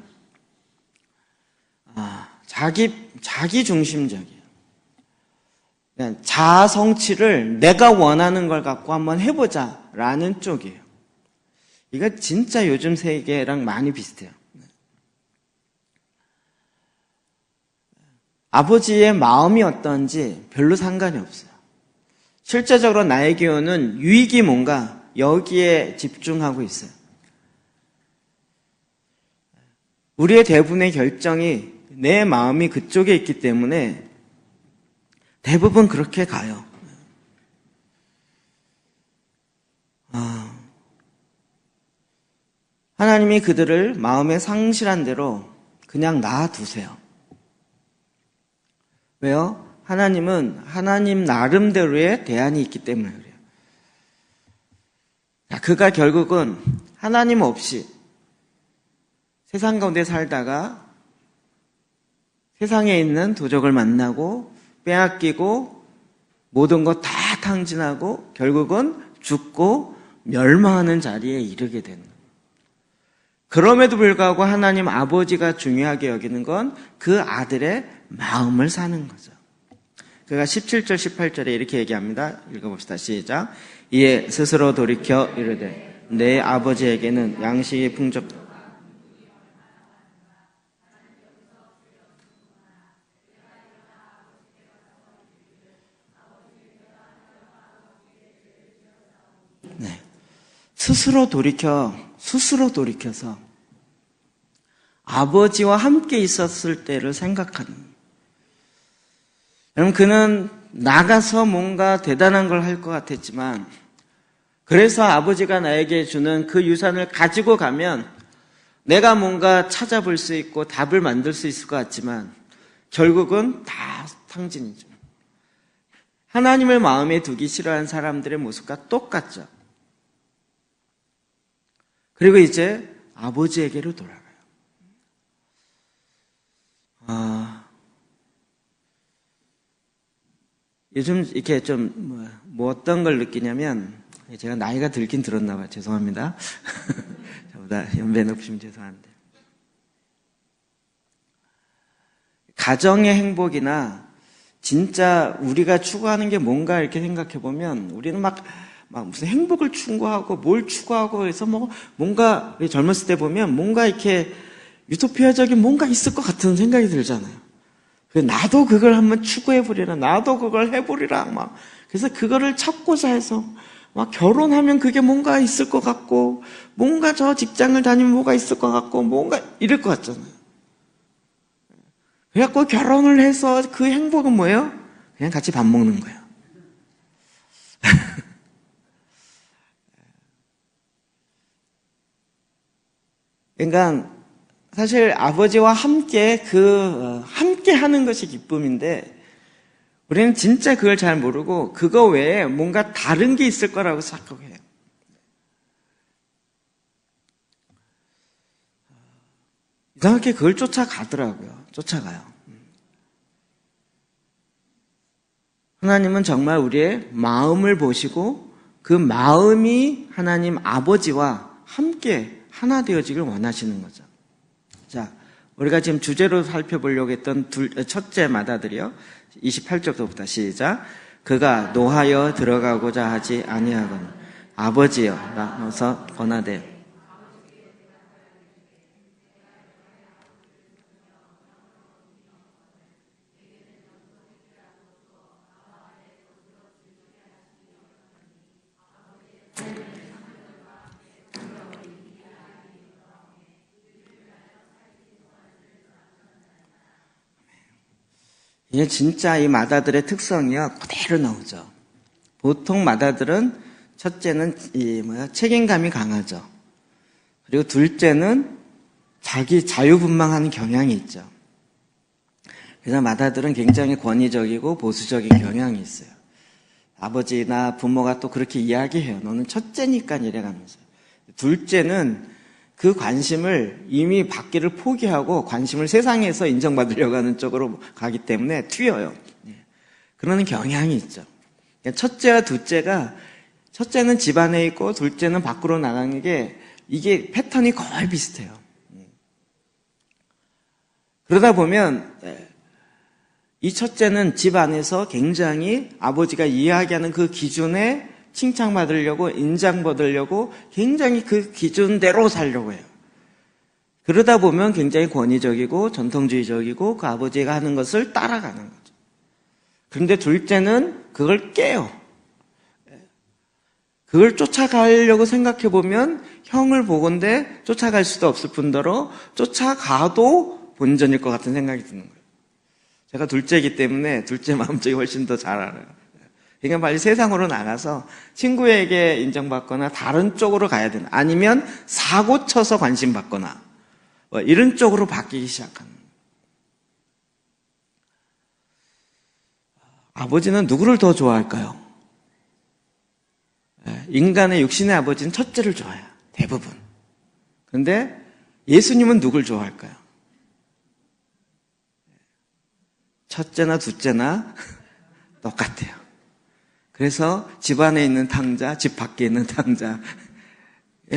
자기 중심적이에요. 그냥 자아 성취를 내가 원하는 걸 갖고 한번 해보자라는 쪽이에요. 이거 진짜 요즘 세계랑 많이 비슷해요. 아버지의 마음이 어떤지 별로 상관이 없어요. 실제적으로 나에게 오는 유익이 뭔가 여기에 집중하고 있어요. 우리의 대부분의 결정이 내 마음이 그쪽에 있기 때문에 대부분 그렇게 가요. 하나님이 그들을 마음에 상실한 대로 그냥 놔두세요. 왜요? 하나님은 하나님 나름대로의 대안이 있기 때문에 그래요. 그가 결국은 하나님 없이 세상 가운데 살다가 세상에 있는 도적을 만나고 빼앗기고 모든 것 다 탕진하고 결국은 죽고 멸망하는 자리에 이르게 되는 거예요. 그럼에도 불구하고 하나님 아버지가 중요하게 여기는 건 그 아들의 마음을 사는 거죠. 그가 17절 18절에 이렇게 얘기합니다. 읽어봅시다. 시작. 이에 스스로 돌이켜 이르되 내 아버지에게는 양식이 풍족 네. 스스로 돌이켜서 아버지와 함께 있었을 때를 생각하는. 여러분, 그는 나가서 뭔가 대단한 걸 할 것 같았지만, 그래서 아버지가 나에게 주는 그 유산을 가지고 가면 내가 뭔가 찾아볼 수 있고 답을 만들 수 있을 것 같지만, 결국은 다 탕진이죠. 하나님을 마음에 두기 싫어하는 사람들의 모습과 똑같죠. 그리고 이제 아버지에게로 돌아가요. 요즘 이렇게 좀 어떤 걸 느끼냐면 제가 나이가 들긴 들었나 봐요. 죄송합니다. 저보다 연배 높으시면 죄송한데 가정의 행복이나 진짜 우리가 추구하는 게 뭔가 이렇게 생각해 보면 우리는 막 무슨 행복을 추구하고 뭘 추구하고 해서 뭔가 젊었을 때 보면 뭔가 이렇게 유토피아적인 뭔가 있을 것 같은 생각이 들잖아요. 나도 그걸 한번 추구해보리라. 나도 그걸 해보리라. 그래서 그거를 찾고자 해서 결혼하면 그게 뭔가 있을 것 같고 뭔가 저 직장을 다니면 뭐가 있을 것 같고 뭔가 이럴 것 같잖아요. 그래갖고 결혼을 해서 그 행복은 뭐예요? 그냥 같이 밥 먹는 거예요. 그러니까 사실 아버지와 함께 함께 하는 것이 기쁨인데 우리는 진짜 그걸 잘 모르고 그거 외에 뭔가 다른 게 있을 거라고 생각해요. 이상하게 그걸 쫓아가더라고요. 쫓아가요. 하나님은 정말 우리의 마음을 보시고 그 마음이 하나님 아버지와 함께 하나 되어지길 원하시는 거죠. 자, 우리가 지금 주제로 살펴보려고 했던 첫째 마다들이요. 28절부터 시작. 그가 노하여 들어가고자 하지 아니하거늘 아버지여 나눠서 권하되 이게 진짜 이 맏아들의 특성이요, 그대로 나오죠. 보통 맏아들은 첫째는 책임감이 강하죠. 그리고 둘째는 자기 자유분방하는 경향이 있죠. 그래서 맏아들은 굉장히 권위적이고 보수적인 경향이 있어요. 아버지나 부모가 또 그렇게 이야기해요. 너는 첫째니까 이래가면서. 둘째는 그 관심을 이미 받기를 포기하고 관심을 세상에서 인정받으려고 하는 쪽으로 가기 때문에 튀어요. 그러는 경향이 있죠. 첫째와 둘째가, 첫째는 집안에 있고 둘째는 밖으로 나가는 게, 이게 패턴이 거의 비슷해요. 그러다 보면 이 첫째는 집 안에서 굉장히 아버지가 이야기하는 그 기준에 칭찬받으려고, 인정받으려고 굉장히 그 기준대로 살려고 해요. 그러다 보면 굉장히 권위적이고 전통주의적이고 그 아버지가 하는 것을 따라가는 거죠. 그런데 둘째는 그걸 깨요. 그걸 쫓아가려고 생각해 보면 형을 보건대 쫓아갈 수도 없을 뿐더러 쫓아가도 본전일 것 같은 생각이 드는 거예요. 제가 둘째이기 때문에 둘째 마음속이 훨씬 더 잘 알아요. 그러니까 빨리 세상으로 나가서 친구에게 인정받거나 다른 쪽으로 가야 되나, 아니면 사고 쳐서 관심 받거나 이런 쪽으로 바뀌기 시작하는 거예요. 아버지는 누구를 더 좋아할까요? 인간의 육신의 아버지는 첫째를 좋아해요. 대부분. 그런데 예수님은 누굴 좋아할까요? 첫째나 둘째나 똑같아요. 그래서 집 안에 있는 탕자, 집 밖에 있는 탕자에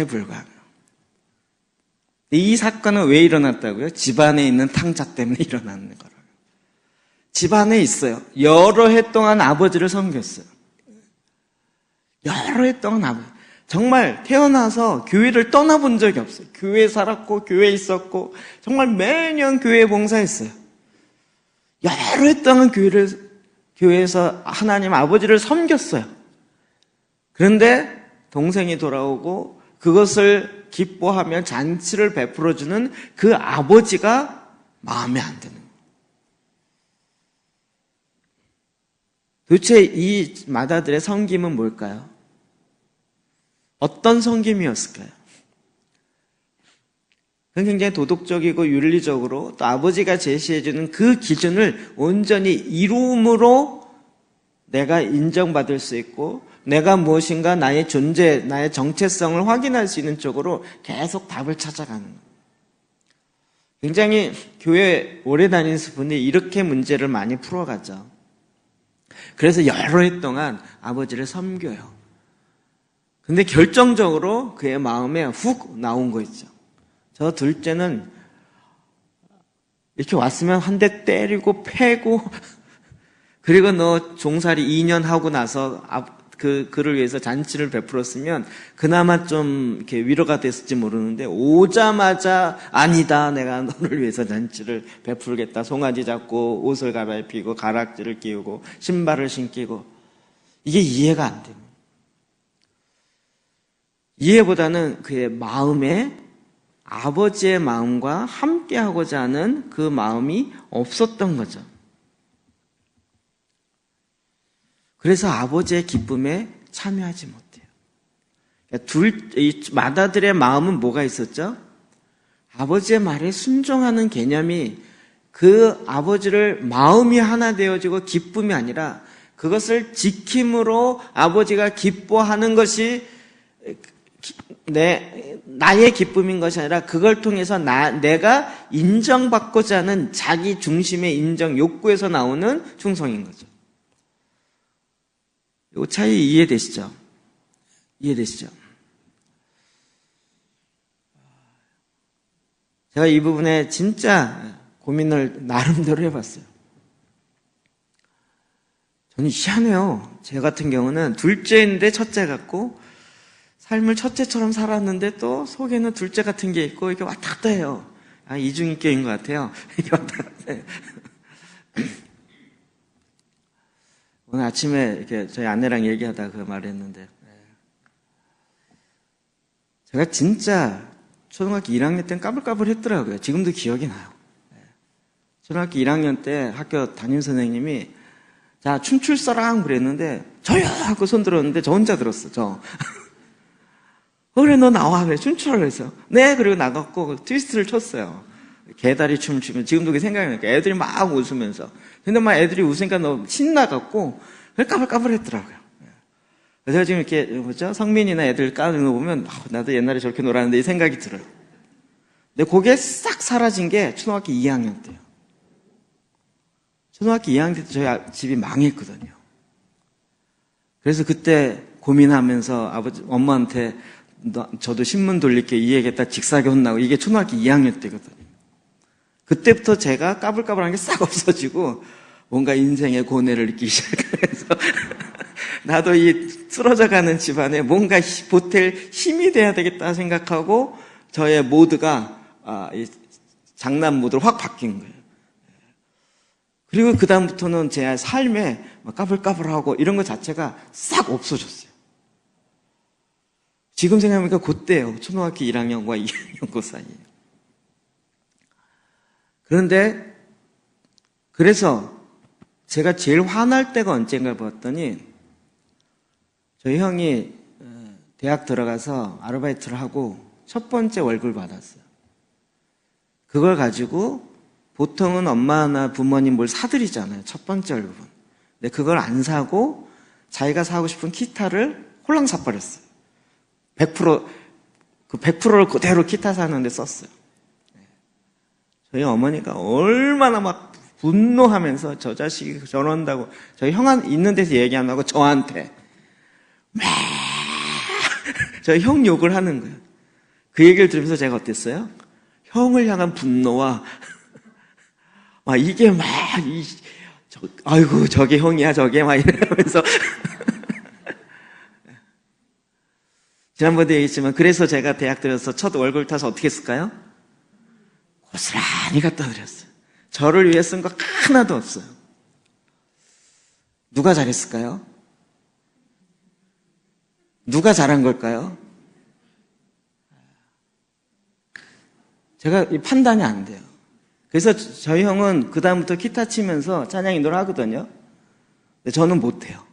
불과합니다. 이 사건은 왜 일어났다고요? 집 안에 있는 탕자 때문에 일어나는 거라고요. 집 안에 있어요. 여러 해 동안 아버지를 섬겼어요. 여러 해 동안 아버지. 정말 태어나서 교회를 떠나본 적이 없어요. 교회에 살았고, 교회에 있었고, 정말 매년 교회에 봉사했어요. 여러 해 동안 교회에서 하나님 아버지를 섬겼어요. 그런데 동생이 돌아오고 그것을 기뻐하며 잔치를 베풀어주는 그 아버지가 마음에 안 드는 거예요. 도대체 이 맏아들의 섬김은 뭘까요? 어떤 섬김이었을까요? 그건 굉장히 도덕적이고 윤리적으로 또 아버지가 제시해주는 그 기준을 온전히 이루음으로 내가 인정받을 수 있고 내가 무엇인가 나의 존재, 나의 정체성을 확인할 수 있는 쪽으로 계속 답을 찾아가는 거예요. 굉장히 교회 오래 다니는 분이 이렇게 문제를 많이 풀어가죠. 그래서 여러 해 동안 아버지를 섬겨요. 근데 결정적으로 그의 마음에 훅 나온 거 있죠. 저 둘째는 이렇게 왔으면 한 대 때리고 패고 그리고 너 종살이 2년 하고 나서 그를 위해서 잔치를 베풀었으면 그나마 좀 이렇게 위로가 됐을지 모르는데 오자마자 아니다, 내가 너를 위해서 잔치를 베풀겠다. 송아지 잡고 옷을 갈아입히고 가락지를 끼우고 신발을 신기고, 이게 이해가 안 됩니다. 이해보다는 그의 마음에 아버지의 마음과 함께하고자 하는 그 마음이 없었던 거죠. 그래서 아버지의 기쁨에 참여하지 못해요. 이 맏아들의 마음은 뭐가 있었죠? 아버지의 말에 순종하는 개념이 그 아버지를 마음이 하나 되어지고 기쁨이 아니라 그것을 지킴으로 아버지가 기뻐하는 것이 나의 기쁨인 것이 아니라 그걸 통해서 내가 인정받고자 하는 자기 중심의 인정 욕구에서 나오는 충성인 거죠. 이 차이 이해되시죠? 이해되시죠? 제가 이 부분에 진짜 고민을 나름대로 해봤어요. 저는 희한해요. 제 같은 경우는 둘째인데 첫째 같고 삶을 첫째처럼 살았는데 또 속에는 둘째 같은 게 있고 이렇게 왔다 갔다 해요. 이중인격인 것 같아요. 이렇게 왔다 갔다 해요. 오늘 아침에 이렇게 저희 아내랑 얘기하다가 그 말을 했는데, 제가 진짜 초등학교 1학년 때는 까불까불 했더라고요. 지금도 기억이 나요. 초등학교 1학년 때 학교 담임 선생님이 자, 춤출 사람 그랬는데 저요 하고 손 들었는데 저 혼자 들었어. 저. 그래 너 나와 그래 춤추라 그래서 네 그리고 나갔고 트위스트를 췄어요. 개다리 춤을 추면 지금도 그게 생각나니까 애들이 막 웃으면서 근데 막 애들이 웃으니까 너무 신나갖고 까불까불했더라고요. 그래서 지금 이렇게 뭐죠 성민이나 애들 까는 거 보면 나도 옛날에 저렇게 놀았는데 이 생각이 들어요. 근데 그게 싹 사라진 게 초등학교 2학년 때요. 초등학교 2학년 때 저희 집이 망했거든요. 그래서 그때 고민하면서 엄마한테 저도 신문 돌릴게 이 얘기했다 직사게 혼나고 이게 초등학교 2학년 때거든요. 그때부터 제가 까불까불한 게 싹 없어지고 뭔가 인생의 고뇌를 느끼기 시작해서 나도 이 쓰러져가는 집안에 뭔가 보탤 힘이 돼야 되겠다 생각하고 저의 모드가 이 장난 모드로 확 바뀐 거예요. 그리고 그 다음부터는 제 삶에 까불까불하고 이런 것 자체가 싹 없어졌어요. 지금 생각해보니까 그때예요. 초등학교 1학년과 2학년 그 사이에. 그런데 그래서 제가 제일 화날 때가 언젠가 봤더니 저희 형이 대학 들어가서 아르바이트를 하고 첫 번째 월급을 받았어요. 그걸 가지고 보통은 엄마나 부모님 뭘 사드리잖아요. 첫 번째 월급은. 근데 그걸 안 사고 자기가 사고 싶은 기타를 홀랑 사버렸어요. 100%를 그대로 기타 사는데 썼어요. 저희 어머니가 얼마나 막 분노하면서 저 자식이 저런다고 저희 형 있는 데서 얘기 안 하고 저한테 막 저희 형 욕을 하는 거예요. 그 얘기를 들으면서 제가 어땠어요? 형을 향한 분노와 막 이게 막 아이고 저게 형이야 저게 막 이러면서 지난번에 얘기했지만 그래서 제가 대학 들어서 첫 월급을 타서 어떻게 했을까요? 고스란히 갖다 드렸어요. 저를 위해 쓴 거 하나도 없어요. 누가 잘했을까요? 누가 잘한 걸까요? 제가 판단이 안 돼요. 그래서 저희 형은 그 다음부터 기타 치면서 찬양 인도를 하거든요. 근데 저는 못해요.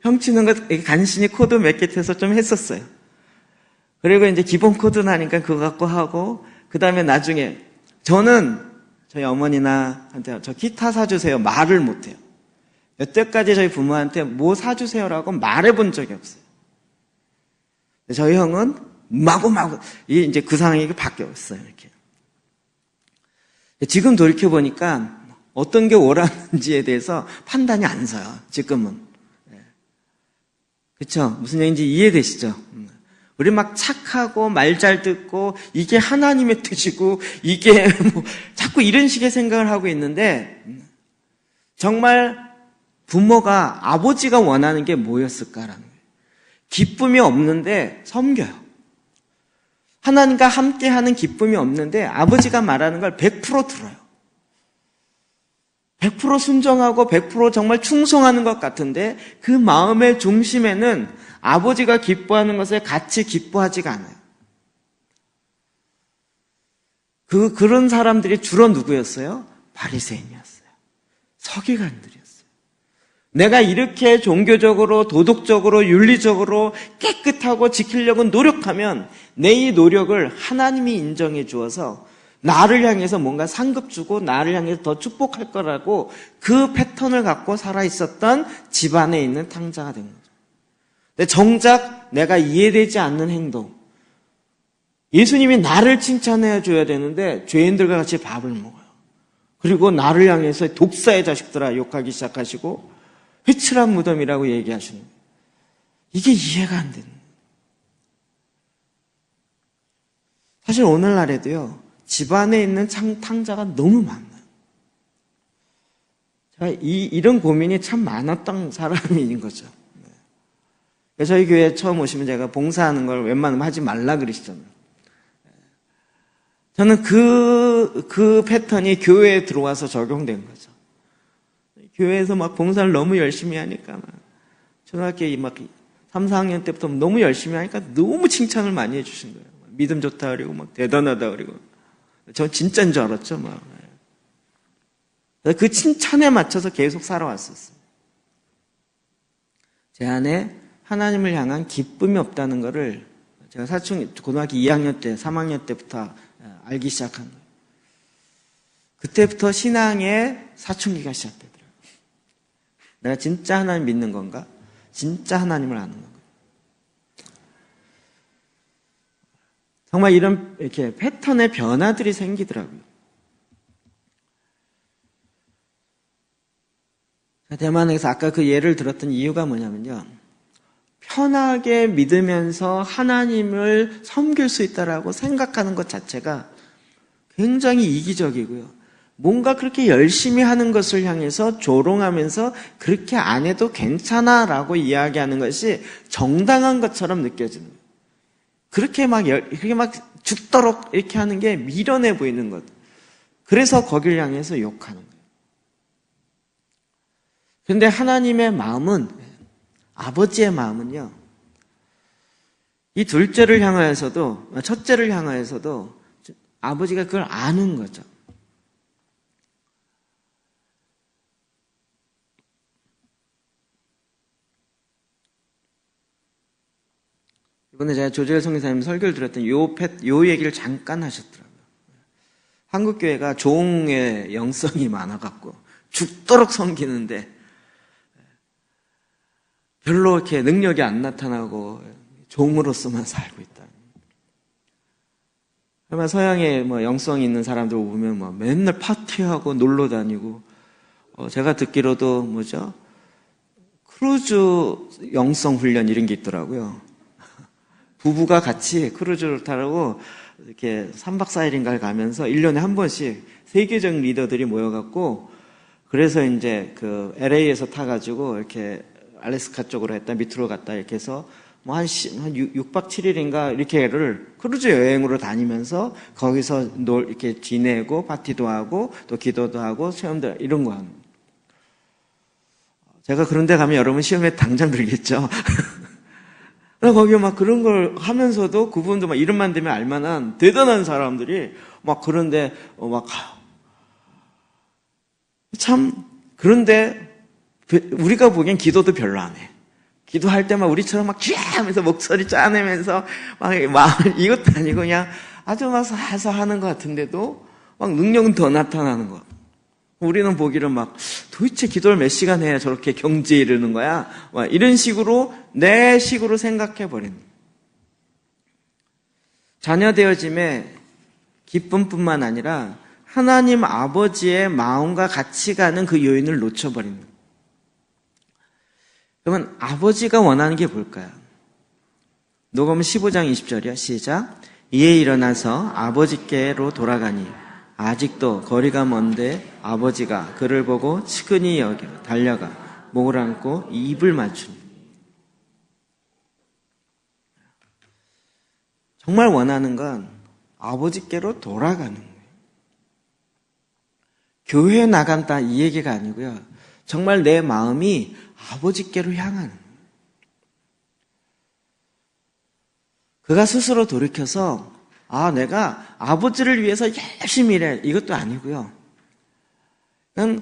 형 치는 거 간신히 코드 몇 개 쳐서 좀 했었어요. 그리고 이제 기본 코드는 하니까 그거 갖고 하고 그 다음에 나중에 저는 저희 어머니나 한테 저 기타 사주세요 말을 못해요. 여태까지 저희 부모한테 뭐 사주세요라고 말해본 적이 없어요. 저희 형은 마구마구 이제 그 상황이 바뀌었어요. 이렇게 지금 돌이켜 보니까 어떤 게 옳았는지에 대해서 판단이 안 서요. 지금은. 그렇죠? 무슨 얘기인지 이해되시죠? 우리 막 착하고 말 잘 듣고 이게 하나님의 뜻이고 이게 뭐 자꾸 이런 식의 생각을 하고 있는데 정말 부모가 아버지가 원하는 게 뭐였을까라는 거예요. 기쁨이 없는데 섬겨요. 하나님과 함께하는 기쁨이 없는데 아버지가 말하는 걸 100% 들어요. 100% 순종하고 100% 정말 충성하는 것 같은데 그 마음의 중심에는 아버지가 기뻐하는 것에 같이 기뻐하지가 않아요. 그런 사람들이 주로 누구였어요? 바리새인이었어요. 서기관들이었어요. 내가 이렇게 종교적으로 도덕적으로 윤리적으로 깨끗하고 지키려고 노력하면 내 이 노력을 하나님이 인정해 주어서 나를 향해서 뭔가 상급 주고 나를 향해서 더 축복할 거라고 그 패턴을 갖고 살아있었던 집안에 있는 탕자가 된 거죠. 근데 정작 내가 이해되지 않는 행동, 예수님이 나를 칭찬해 줘야 되는데 죄인들과 같이 밥을 먹어요. 그리고 나를 향해서 독사의 자식들아 욕하기 시작하시고 회칠한 무덤이라고 얘기하시는 거예요. 이게 이해가 안 되는 거예요. 사실 오늘날에도요. 집안에 있는 탕자가 너무 많아요. 제가 이런 고민이 참 많았던 사람인 거죠. 그래서 저희 교회 처음 오시면 제가 봉사하는 걸 웬만하면 하지 말라 그러시잖아요. 저는 그 패턴이 교회에 들어와서 적용된 거죠. 교회에서 막 봉사를 너무 열심히 하니까 초등학교 막 3, 4학년 때부터 너무 열심히 하니까 너무 칭찬을 많이 해주신 거예요. 믿음 좋다 그러고 막 대단하다 그러고 저 진짜인 줄 알았죠, 뭐. 그 칭찬에 맞춰서 계속 살아왔었어요. 제 안에 하나님을 향한 기쁨이 없다는 것을 제가 고등학교 2학년 때, 3학년 때부터 알기 시작한 거예요. 그때부터 신앙의 사춘기가 시작되더라고요. 내가 진짜 하나님 믿는 건가? 진짜 하나님을 아는 건가? 정말 이렇게 패턴의 변화들이 생기더라고요. 대만에서 아까 그 예를 들었던 이유가 뭐냐면요. 편하게 믿으면서 하나님을 섬길 수 있다라고 생각하는 것 자체가 굉장히 이기적이고요. 뭔가 그렇게 열심히 하는 것을 향해서 조롱하면서 그렇게 안 해도 괜찮아라고 이야기하는 것이 정당한 것처럼 느껴지는 거예요. 그렇게 막 죽도록 이렇게 하는 게 미련해 보이는 것. 그래서 거길 향해서 욕하는 거예요. 그런데 하나님의 마음은, 아버지의 마음은요, 이 둘째를 향하여서도, 첫째를 향하여서도 아버지가 그걸 아는 거죠. 이번에 제가 조재열 선교사님 설교를 들었던 요 얘기를 잠깐 하셨더라고요. 한국교회가 종의 영성이 많아갖고 죽도록 섬기는데 별로 이렇게 능력이 안 나타나고 종으로서만 살고 있다. 아마 서양의 영성이 있는 사람들 보면 맨날 파티하고 놀러 다니고, 제가 듣기로도 크루즈 영성 훈련 이런 게 있더라고요. 부부가 같이 크루즈를 타고 이렇게 3박 4일인가를 가면서 1년에 한 번씩 세계적 리더들이 모여갖고, 그래서 이제 그 LA에서 타가지고 이렇게 알래스카 쪽으로 했다, 밑으로 갔다 이렇게 해서 한 6박 7일인가 이렇게를 크루즈 여행으로 다니면서 거기서 이렇게 지내고 파티도 하고 또 기도도 하고 체험들 이런 거 합니다. 제가 그런 데 가면 여러분 시험에 당장 들겠죠. 거기 막 그런 걸 하면서도 그분도 막 이름만 되면 알만한 대단한 사람들이 막 그런데 참, 그런데 우리가 보기엔 기도도 별로 안 해. 기도할 때만 우리처럼 막 하면서 목소리 짜내면서 이것도 아니고 그냥 아주 막 사서 하는 것 같은데도 막 능력은 더 나타나는 거. 우리는 보기를 도대체 기도를 몇 시간 해야 저렇게 경지에 이르는 거야? 이런 식으로 내 식으로 생각해 버리는 거예요. 자녀 되어짐의 기쁨뿐만 아니라 하나님 아버지의 마음과 같이 가는 그 요인을 놓쳐버리는 거예요. 그러면 아버지가 원하는 게 뭘까요? 녹음 15장 20절이요. 시작. 이에 일어나서 아버지께로 돌아가니 아직도 거리가 먼데 아버지가 그를 보고 측은히 여기로 달려가 목을 안고 입을 맞추니. 정말 원하는 건 아버지께로 돌아가는 거예요. 교회에 나간다 이 얘기가 아니고요. 정말 내 마음이 아버지께로 향하는 거예요. 그가 스스로 돌이켜서 내가 아버지를 위해서 열심히 일해 이것도 아니고요. 그냥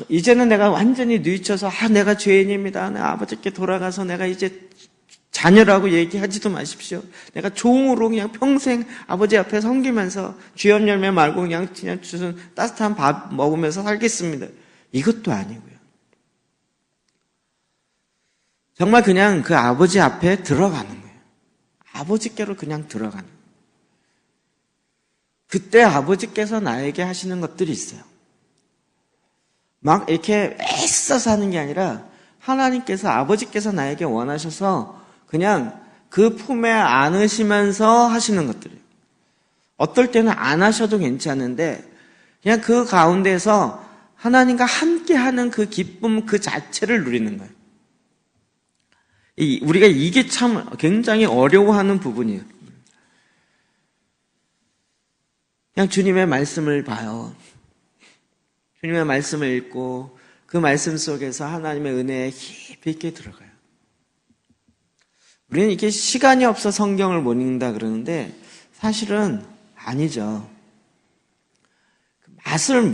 이제는 내가 완전히 뉘쳐서 내가 죄인입니다. 내 아버지께 돌아가서 내가 이제 자녀라고 얘기하지도 마십시오. 내가 종으로 그냥 평생 아버지 앞에 섬기면서 쥐업 열매 말고 그냥 무슨 따뜻한 밥 먹으면서 살겠습니다. 이것도 아니고요. 정말 그냥 그 아버지 앞에 들어가는 거예요. 아버지께로 그냥 들어가는 거예요. 그때 아버지께서 나에게 하시는 것들이 있어요. 막 이렇게 애써서 하는 게 아니라 하나님께서 아버지께서 나에게 원하셔서 그냥 그 품에 안으시면서 하시는 것들이에요. 어떨 때는 안 하셔도 괜찮은데 그냥 그 가운데서 하나님과 함께하는 그 기쁨 그 자체를 누리는 거예요. 우리가 이게 참 굉장히 어려워하는 부분이에요. 그냥 주님의 말씀을 봐요. 주님의 말씀을 읽고 그 말씀 속에서 하나님의 은혜에 깊이 있게 들어가요. 우리는 이게 시간이 없어 성경을 못 읽는다 그러는데 사실은 아니죠.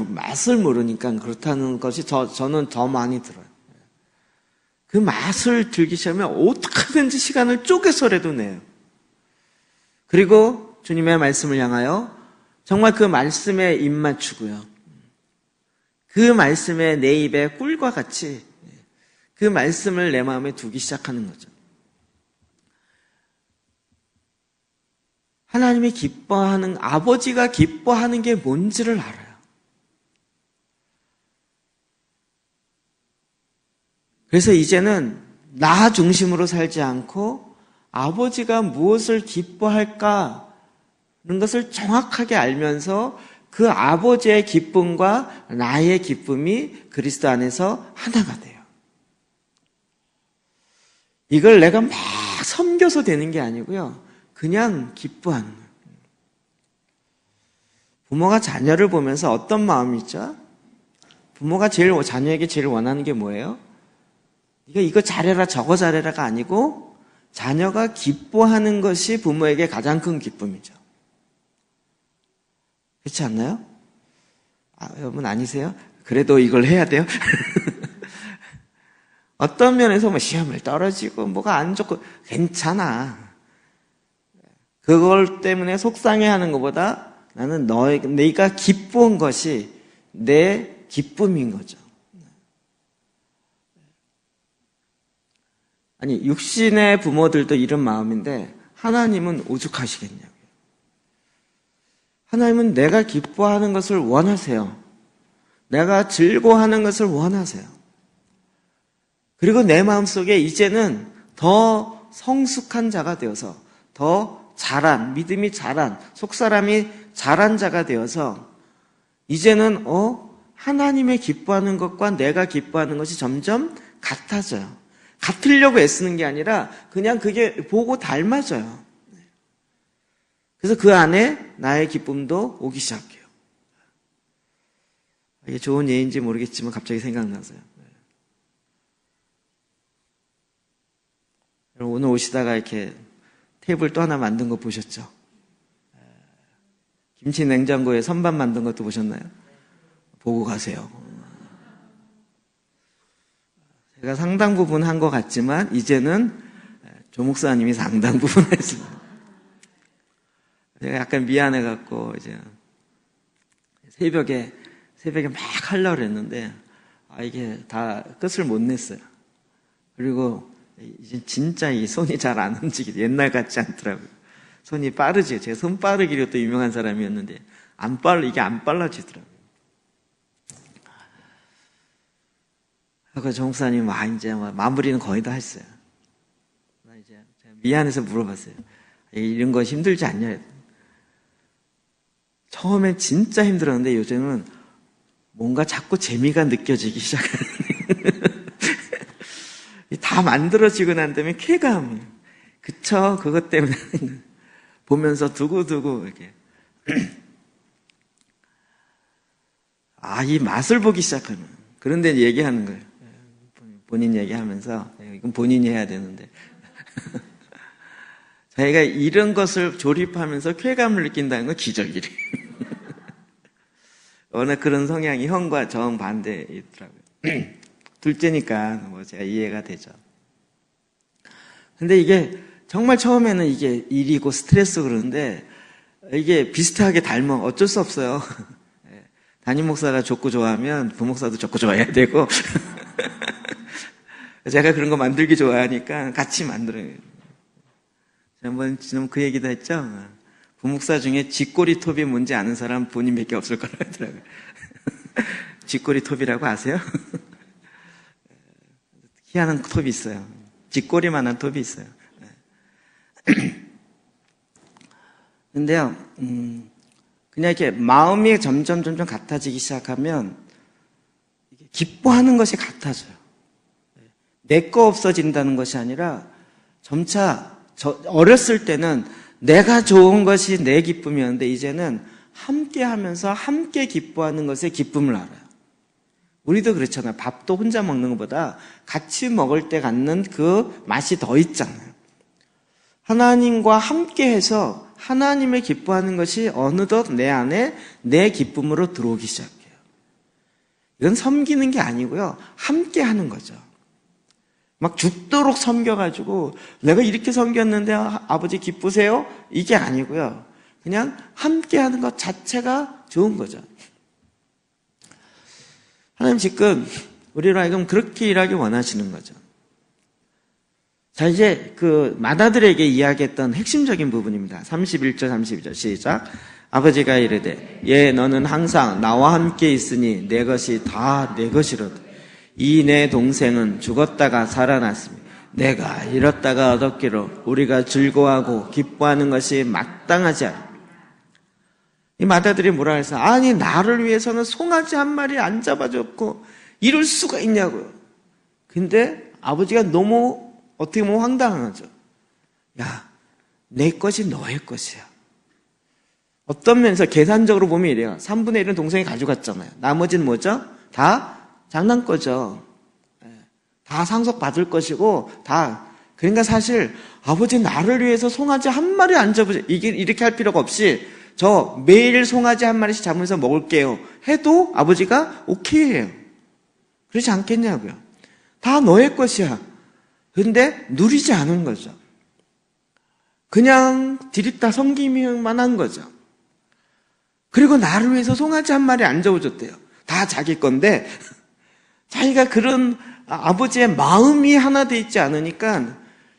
맛을 모르니까 그렇다는 것이 저는 더 많이 들어요. 그 맛을 들기 시작하면 어떻게든지 시간을 쪼개서라도 내요. 그리고 주님의 말씀을 향하여 정말 그 말씀에 입 맞추고요. 그 말씀에 내 입에 꿀과 같이 그 말씀을 내 마음에 두기 시작하는 거죠. 하나님이 기뻐하는, 아버지가 기뻐하는 게 뭔지를 알아요. 그래서 이제는 나 중심으로 살지 않고 아버지가 무엇을 기뻐할까 하는 것을 정확하게 알면서 그 아버지의 기쁨과 나의 기쁨이 그리스도 안에서 하나가 돼요. 이걸 내가 막 섬겨서 되는 게 아니고요. 그냥 기뻐하는 거예요. 부모가 자녀를 보면서 어떤 마음이 있죠? 부모가 자녀에게 제일 원하는 게 뭐예요? 네가 이거 잘해라 저거 잘해라가 아니고 자녀가 기뻐하는 것이 부모에게 가장 큰 기쁨이죠. 그렇지 않나요? 여러분 아니세요? 그래도 이걸 해야 돼요? 어떤 면에서 뭐 시험을 떨어지고 뭐가 안 좋고 괜찮아. 그걸 때문에 속상해하는 것보다 나는 네가 기쁜 것이 내 기쁨인 거죠. 아니 육신의 부모들도 이런 마음인데 하나님은 오죽하시겠냐고요. 하나님은 내가 기뻐하는 것을 원하세요. 내가 즐거워하는 것을 원하세요. 그리고 내 마음속에 이제는 더 성숙한 자가 되어서 더 자란, 믿음이 자란, 속사람이 자란 자가 되어서 이제는 하나님의 기뻐하는 것과 내가 기뻐하는 것이 점점 같아져요. 같으려고 애쓰는 게 아니라 그냥 그게 보고 닮아져요. 그래서 그 안에 나의 기쁨도 오기 시작해요. 이게 좋은 예인지 모르겠지만 갑자기 생각나서요. 오늘 오시다가 이렇게 테이블 또 하나 만든 거 보셨죠? 김치 냉장고에 선반 만든 것도 보셨나요? 보고 가세요. 제가 상당 부분 한 것 같지만 이제는 조 목사님이 상당 부분 했습니다. 제가 약간 미안해갖고 이제 새벽에 막 하려고 했는데 이게 다 끝을 못 냈어요. 그리고 이제 진짜 이 손이 잘 안 움직이죠. 옛날 같지 않더라고요. 손이 빠르지. 제가 손 빠르기로 또 유명한 사람이었는데 이게 안 빨라지더라고요. 그래서 정 목사님 이제 마무리는 거의 다 했어요. 이제 미안해서 물어봤어요. 이런 거 힘들지 않냐? 처음엔 진짜 힘들었는데 요즘은 뭔가 자꾸 재미가 느껴지기 시작하는. 다 만들어지고 난 다음에 쾌감. 그쵸? 그것 때문에 보면서 두고두고 이렇게. 이 맛을 보기 시작하는. 그런데 얘기하는 거예요. 본인 얘기하면서 이건 본인이 해야 되는데. 자기가 이런 것을 조립하면서 쾌감을 느낀다는 건 기적이래요. 워낙 그런 성향이 형과 정반대에 있더라고요. 둘째니까 제가 이해가 되죠. 근데 이게 정말 처음에는 이게 일이고 스트레스 그러는데 이게 비슷하게 닮아 어쩔 수 없어요. 담임 목사가 족구 좋아하면 부목사도 족구 좋아해야 되고 제가 그런 거 만들기 좋아하니까 같이 만들어요. 한번 지금 그 얘기도 했죠. 부목사 중에 쥐꼬리 톱이 뭔지 아는 사람 본인밖에 없을 거라고 하더라고요. 쥐꼬리 톱이라고 아세요? 희한한 톱이 있어요. 쥐꼬리만한 톱이 있어요. 근데요, 그냥 이렇게 마음이 점점 같아지기 시작하면 기뻐하는 것이 같아져요. 내 거 없어진다는 것이 아니라 점차 어렸을 때는 내가 좋은 것이 내 기쁨이었는데 이제는 함께 하면서 함께 기뻐하는 것의 기쁨을 알아요. 우리도 그렇잖아요. 밥도 혼자 먹는 것보다 같이 먹을 때 갖는 그 맛이 더 있잖아요. 하나님과 함께해서 하나님을 기뻐하는 것이 어느덧 내 안에 내 기쁨으로 들어오기 시작해요. 이건 섬기는 게 아니고요. 함께하는 거죠. 막 죽도록 섬겨가지고 내가 이렇게 섬겼는데 아버지 기쁘세요? 이게 아니고요. 그냥 함께하는 것 자체가 좋은 거죠. 하나님 지금 우리로 하여금 그렇게 일하기 원하시는 거죠. 자, 이제 그 마다들에게 이야기했던 핵심적인 부분입니다. 31절, 32절 시작. 아버지가 이르되 너는 항상 나와 함께 있으니 내 것이 다 내 것이로다. 이 내 동생은 죽었다가 살아났으며 내가 잃었다가 얻었기로 우리가 즐거워하고 기뻐하는 것이 마땅하지 않아. 이 마다들이 뭐라 해서 아니 나를 위해서는 송아지 한 마리 안 잡아줬고 이럴 수가 있냐고요. 근데 아버지가 너무 어떻게 보면 황당하죠. 야, 내 것이 너의 것이야. 어떤 면에서 계산적으로 보면 이래요. 3분의 1은 동생이 가져갔잖아요. 나머지는 뭐죠? 다 장난거죠. 다 상속받을 것이고 다. 그러니까 사실 아버지 나를 위해서 송아지 한 마리 안 잡으세요. 이렇게 할 필요가 없이 저 매일 송아지 한 마리씩 잡으면서 먹을게요. 해도 아버지가 오케이 해요. 그렇지 않겠냐고요. 다 너의 것이야. 근데 누리지 않은 거죠. 그냥 디립다 섬기기만 한 거죠. 그리고 나를 위해서 송아지 한 마리 안 잡아줬대요. 다 자기 건데 자기가 그런 아버지의 마음이 하나 돼 있지 않으니까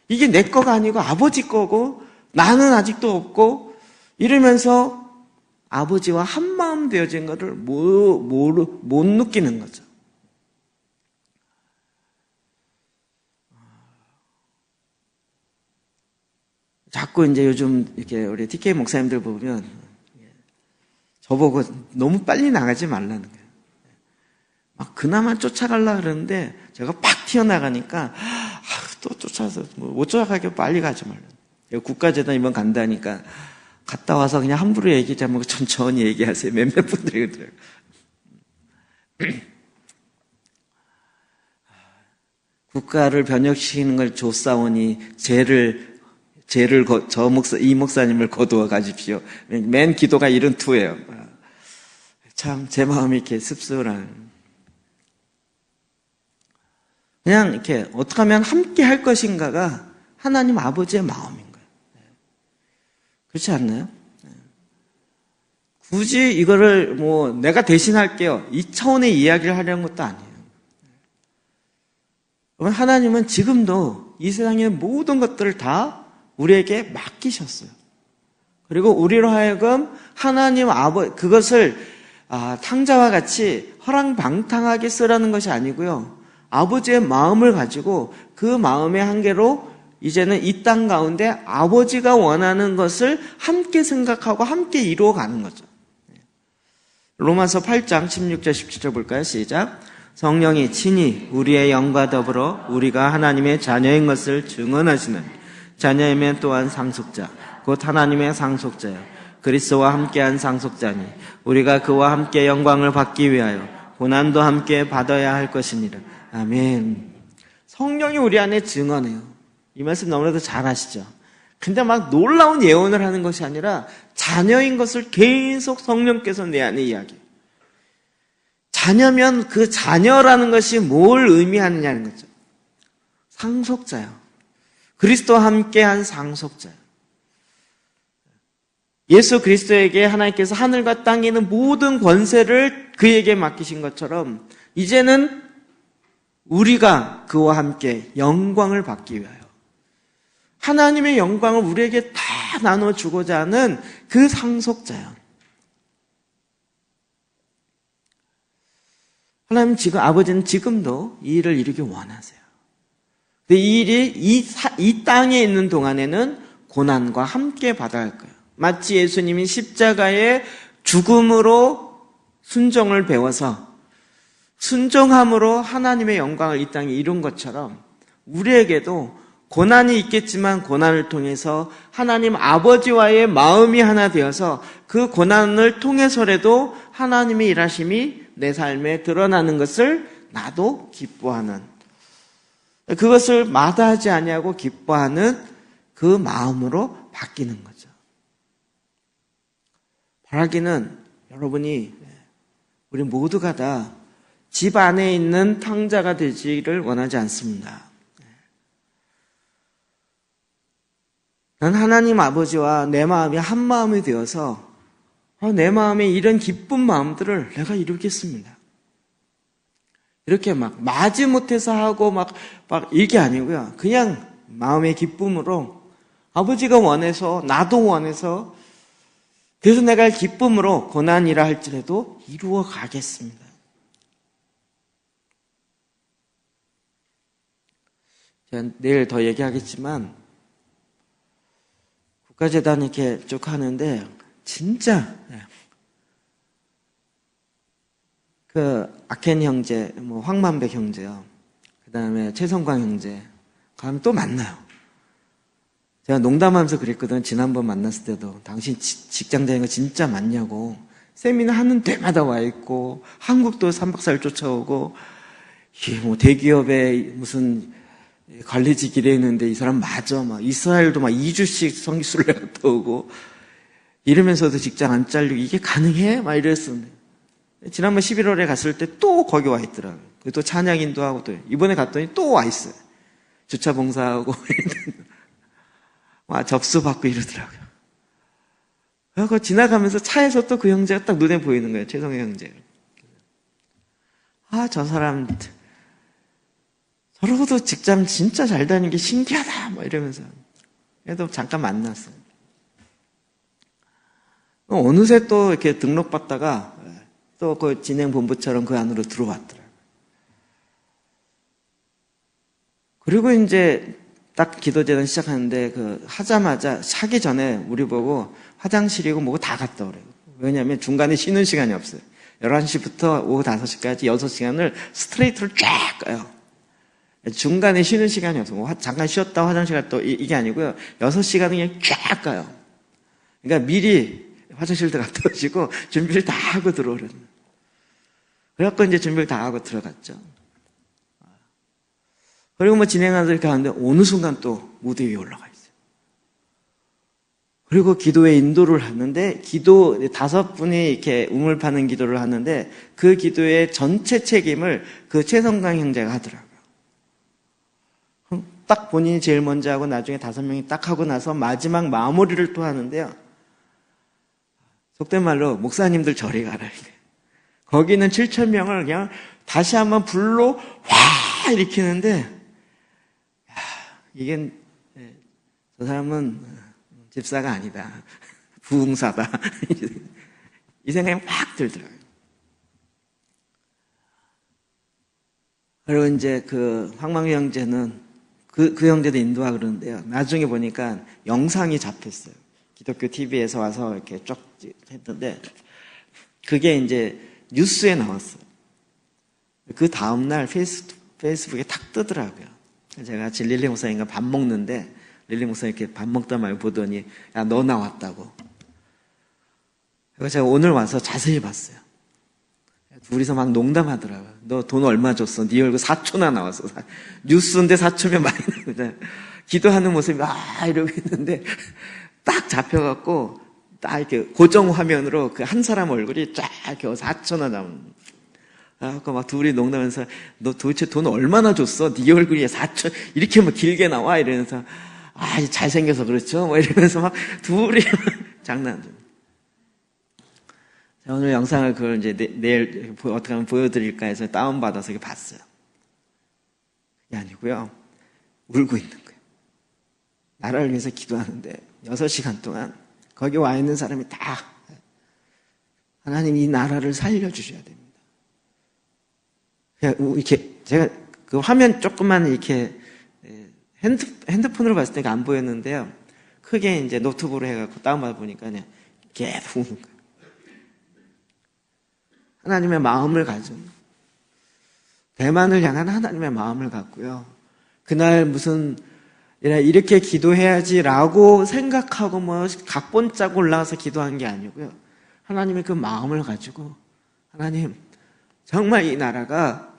이게 내 거가 아니고 아버지 거고 나는 아직도 없고 이러면서 아버지와 한 마음 되어진 것을 못 느끼는 거죠. 자꾸 이제 요즘 이렇게 우리 TK 목사님들 보면 저보고 너무 빨리 나가지 말라는 거예요. 막 그나마 쫓아가려고 그러는데 제가 팍 튀어나가니까 또 쫓아서 못 쫓아가게 빨리 가지 말라는. 국가재단 이번 간다니까 갔다 와서 그냥 함부로 얘기하지 말고 천천히 얘기하세요. 몇몇 분들이 그래요. 국가를 변혁시키는 걸 조사오니 이 목사님을 거두어 가십시오. 맨 기도가 이런 투예요. 참 제 마음이 이렇게 씁쓸한. 그냥 이렇게 어떻게 하면 함께 할 것인가가 하나님 아버지의 마음인 거예요. 그렇지 않나요? 굳이 이거를 내가 대신할게요. 이 차원의 이야기를 하려는 것도 아니에요. 하나님은 지금도 이 세상의 모든 것들을 다 우리에게 맡기셨어요. 그리고 우리로 하여금 하나님 아버지 그것을 탕자와 같이 허랑방탕하게 쓰라는 것이 아니고요. 아버지의 마음을 가지고 그 마음의 한계로 이제는 이 땅 가운데 아버지가 원하는 것을 함께 생각하고 함께 이루어가는 거죠. 로마서 8장 16절 17절 볼까요? 시작. 성령이 친히 우리의 영과 더불어 우리가 하나님의 자녀인 것을 증언하시는 자녀이면 또한 상속자 곧 하나님의 상속자요 그리스도와 함께한 상속자니 우리가 그와 함께 영광을 받기 위하여 고난도 함께 받아야 할 것이니라. 아멘. 성령이 우리 안에 증언해요. 이 말씀 너무나도 잘 아시죠? 근데 막 놀라운 예언을 하는 것이 아니라 자녀인 것을 계속 성령께서 내 안에 이야기해요. 자녀면 그 자녀라는 것이 뭘 의미하느냐는 거죠. 상속자요. 그리스도와 함께한 상속자요. 예수 그리스도에게 하나님께서 하늘과 땅에 있는 모든 권세를 그에게 맡기신 것처럼 이제는 우리가 그와 함께 영광을 받기 위하여 하나님의 영광을 우리에게 다 나눠주고자 하는 그 상속자요. 하나님 아버지는 지금도 이 일을 이루기 원하세요. 근데 이 일이 이 땅에 있는 동안에는 고난과 함께 받아야 할 거예요. 마치 예수님이 십자가의 죽음으로 순종을 배워서 순종함으로 하나님의 영광을 이 땅에 이룬 것처럼 우리에게도 고난이 있겠지만 고난을 통해서 하나님 아버지와의 마음이 하나 되어서 그 고난을 통해서라도 하나님의 일하심이 내 삶에 드러나는 것을 나도 기뻐하는, 그것을 마다하지 아니하고 기뻐하는 그 마음으로 바뀌는 거죠. 바라기는 여러분이 우리 모두가 다 집 안에 있는 탕자가 되지를 원하지 않습니다. 난 하나님 아버지와 내 마음이 한 마음이 되어서 내 마음에 이런 기쁜 마음들을 내가 이루겠습니다. 이렇게 막 마지못해서 하고 막 이게 아니고요. 그냥 마음의 기쁨으로 아버지가 원해서 나도 원해서 그래서 내가 기쁨으로 고난이라 할지라도 이루어 가겠습니다. 제가 내일 더 얘기하겠지만 국가재단 이렇게 쭉 하는데 진짜 그 악현 형제, 뭐 황만백 형제요. 그 다음에 최성광 형제 가면 또 만나요. 제가 농담하면서 그랬거든. 지난번 만났을 때도 당신 직장 다니는 거 진짜 맞냐고. 세미나 하는 데마다 와 있고 한국도 3박 4일 쫓아오고 이게 뭐 대기업에 무슨 관리직 일했는데 이 사람 맞아. 막 이스라엘도 막 2주씩 성기술래 갔다 오고 이러면서도 직장 안 잘리고 이게 가능해? 막 이랬었는데 지난번 11월에 갔을 때 또 거기 와 있더라고요. 또 찬양 인도하고 또 이번에 갔더니 또 와 있어요. 주차 봉사하고 막 접수 받고 이러더라고요. 그래서 지나가면서 차에서 또 그 형제가 딱 눈에 보이는 거예요. 최성희 형제. 저 사람 저러고도 직장 진짜 잘 다니는 게 신기하다 뭐 이러면서 그래도 잠깐 만났어요. 어느새 또 이렇게 등록받다가 또 그 진행본부처럼 그 안으로 들어왔더라고요. 그리고 이제 딱 기도재단 시작하는데 그 하자마자 하기 전에 우리 보고 화장실이고 뭐고 다 갔다 오래요. 왜냐하면 중간에 쉬는 시간이 없어요. 11시부터 오후 5시까지 6시간을 스트레이트로 쫙 가요. 중간에 쉬는 시간이 없어요. 잠깐 쉬었다 화장실 갔다 이게 아니고요. 6시간은 그냥 쫙 가요. 그러니까 미리 화장실도 갔다 오시고 준비를 다 하고 들어오려는. 그래갖고 이제 준비를 다 하고 들어갔죠. 그리고 뭐 진행하면서 이렇게 하는데 어느 순간 또 무대 위에 올라가 있어요. 그리고 기도에 인도를 하는데 기도 5분이 이렇게 우물 파는 기도를 하는데 그 기도의 전체 책임을 그 최성강 형제가 하더라고요. 딱 본인이 제일 먼저 하고 나중에 5명이 딱 하고 나서 마지막 마무리를 또 하는데요. 속된 말로 목사님들 저리 가라. 거기는 7,000명을 그냥 다시 한번 불로 확 일으키는데 이게 저 사람은 집사가 아니다. 부흥사다. 이 생각이 막 들더라고요. 그리고 이제 그 황망유 형제는 그 형제도 인도하고 그러는데요. 나중에 보니까 영상이 잡혔어요. 기독교 TV에서 와서 이렇게 쭉 했는데 그게 이제 뉴스에 나왔어요. 그 다음날 페이스북에 탁 뜨더라고요. 제가 지금 릴리 목사님과 밥 먹는데 릴리 목사님 이렇게 밥 먹다 말고 보더니 야, 너 나왔다고. 그래서 제가 오늘 와서 자세히 봤어요. 둘이서 막 농담하더라고요. 너 돈 얼마 줬어? 네 얼굴 4초나 나왔어. 뉴스인데 4초면 많이 나오잖아요. 기도하는 모습이 이러고 있는데 딱 잡혀갖고 딱 이렇게 고정 화면으로 그 한 사람 얼굴이 쫙 이렇게 4초나 나오는. 그래갖고 막 둘이 농담하면서 너 도대체 돈 얼마나 줬어? 네 얼굴이 4초 이렇게 뭐 길게 나와? 이러면서 잘생겨서 그렇죠? 뭐 이러면서 막 둘이 장난들. 오늘 영상을 그걸 이제 내일 어떻게 하면 보여드릴까 해서 다운받아서 이렇게 봤어요. 그게 아니고요. 울고 있는 거예요. 나라를 위해서 기도하는데 6시간 동안 거기 와 있는 사람이 다 하나님 이 나라를 살려주셔야 됩니다. 이렇게 제가 그 화면 조금만 이렇게 핸드폰으로 봤을 때가 안 보였는데요. 크게 이제 노트북으로 해갖고 다운받아 보니까 그냥 계속 우는 거예요. 하나님의 마음을 가진 대만을 향한 하나님의 마음을 갖고요. 그날 무슨 이렇게 기도해야지라고 생각하고 뭐 각본 짜고 올라와서 기도한 게 아니고요. 하나님의 그 마음을 가지고 하나님 정말 이 나라가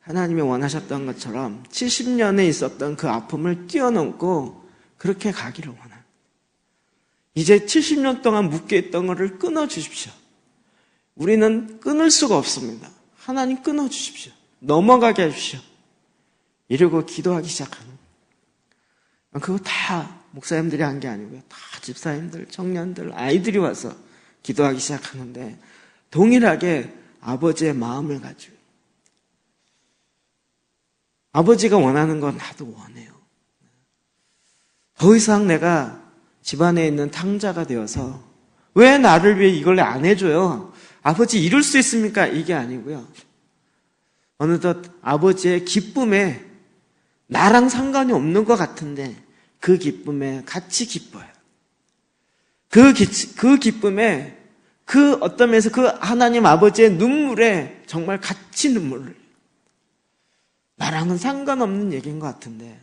하나님이 원하셨던 것처럼 70년에 있었던 그 아픔을 뛰어넘고 그렇게 가기를 원합니다. 이제 70년 동안 묶여있던 것을 끊어주십시오. 우리는 끊을 수가 없습니다. 하나님 끊어주십시오. 넘어가게 해주십시오. 이러고 기도하기 시작하는 거예요. 그거 다 목사님들이 한 게 아니고요. 다 집사님들, 청년들, 아이들이 와서 기도하기 시작하는데 동일하게 아버지의 마음을 가지고 아버지가 원하는 건 나도 원해요. 더 이상 내가 집안에 있는 탕자가 되어서 왜 나를 위해 이걸 안 해줘요? 아버지 이룰 수 있습니까? 이게 아니고요. 어느덧 아버지의 기쁨에 나랑 상관이 없는 것 같은데 그 기쁨에 같이 기뻐요. 그 기쁨에 그 어떤 면에서 그 하나님 아버지의 눈물에 정말 같이 눈물을 흘려요. 나랑은 상관없는 얘기인 것 같은데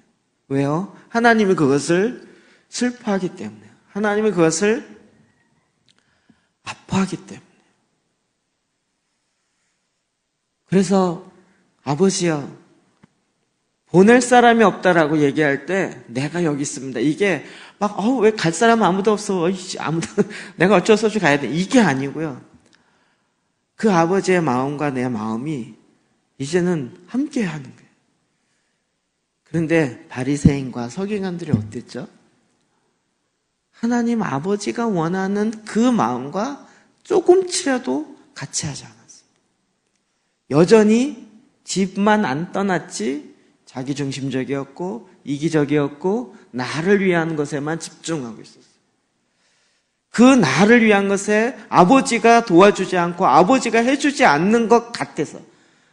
왜요? 하나님이 그것을 슬퍼하기 때문에 하나님이 그것을 아파하기 때문에 그래서 아버지여 보낼 사람이 없다라고 얘기할 때 내가 여기 있습니다. 이게 막 왜 갈 사람 아무도 없어. 아무도 내가 어쩔 수 없이 가야 돼. 이게 아니고요. 그 아버지의 마음과 내 마음이 이제는 함께 하는 거예요. 그런데 바리새인과 서기관들이 어땠죠? 하나님 아버지가 원하는 그 마음과 조금치라도 같이 하지 않았어요. 여전히 집만 안 떠났지 자기중심적이었고 이기적이었고 나를 위한 것에만 집중하고 있었어요. 그 나를 위한 것에 아버지가 도와주지 않고 아버지가 해주지 않는 것 같아서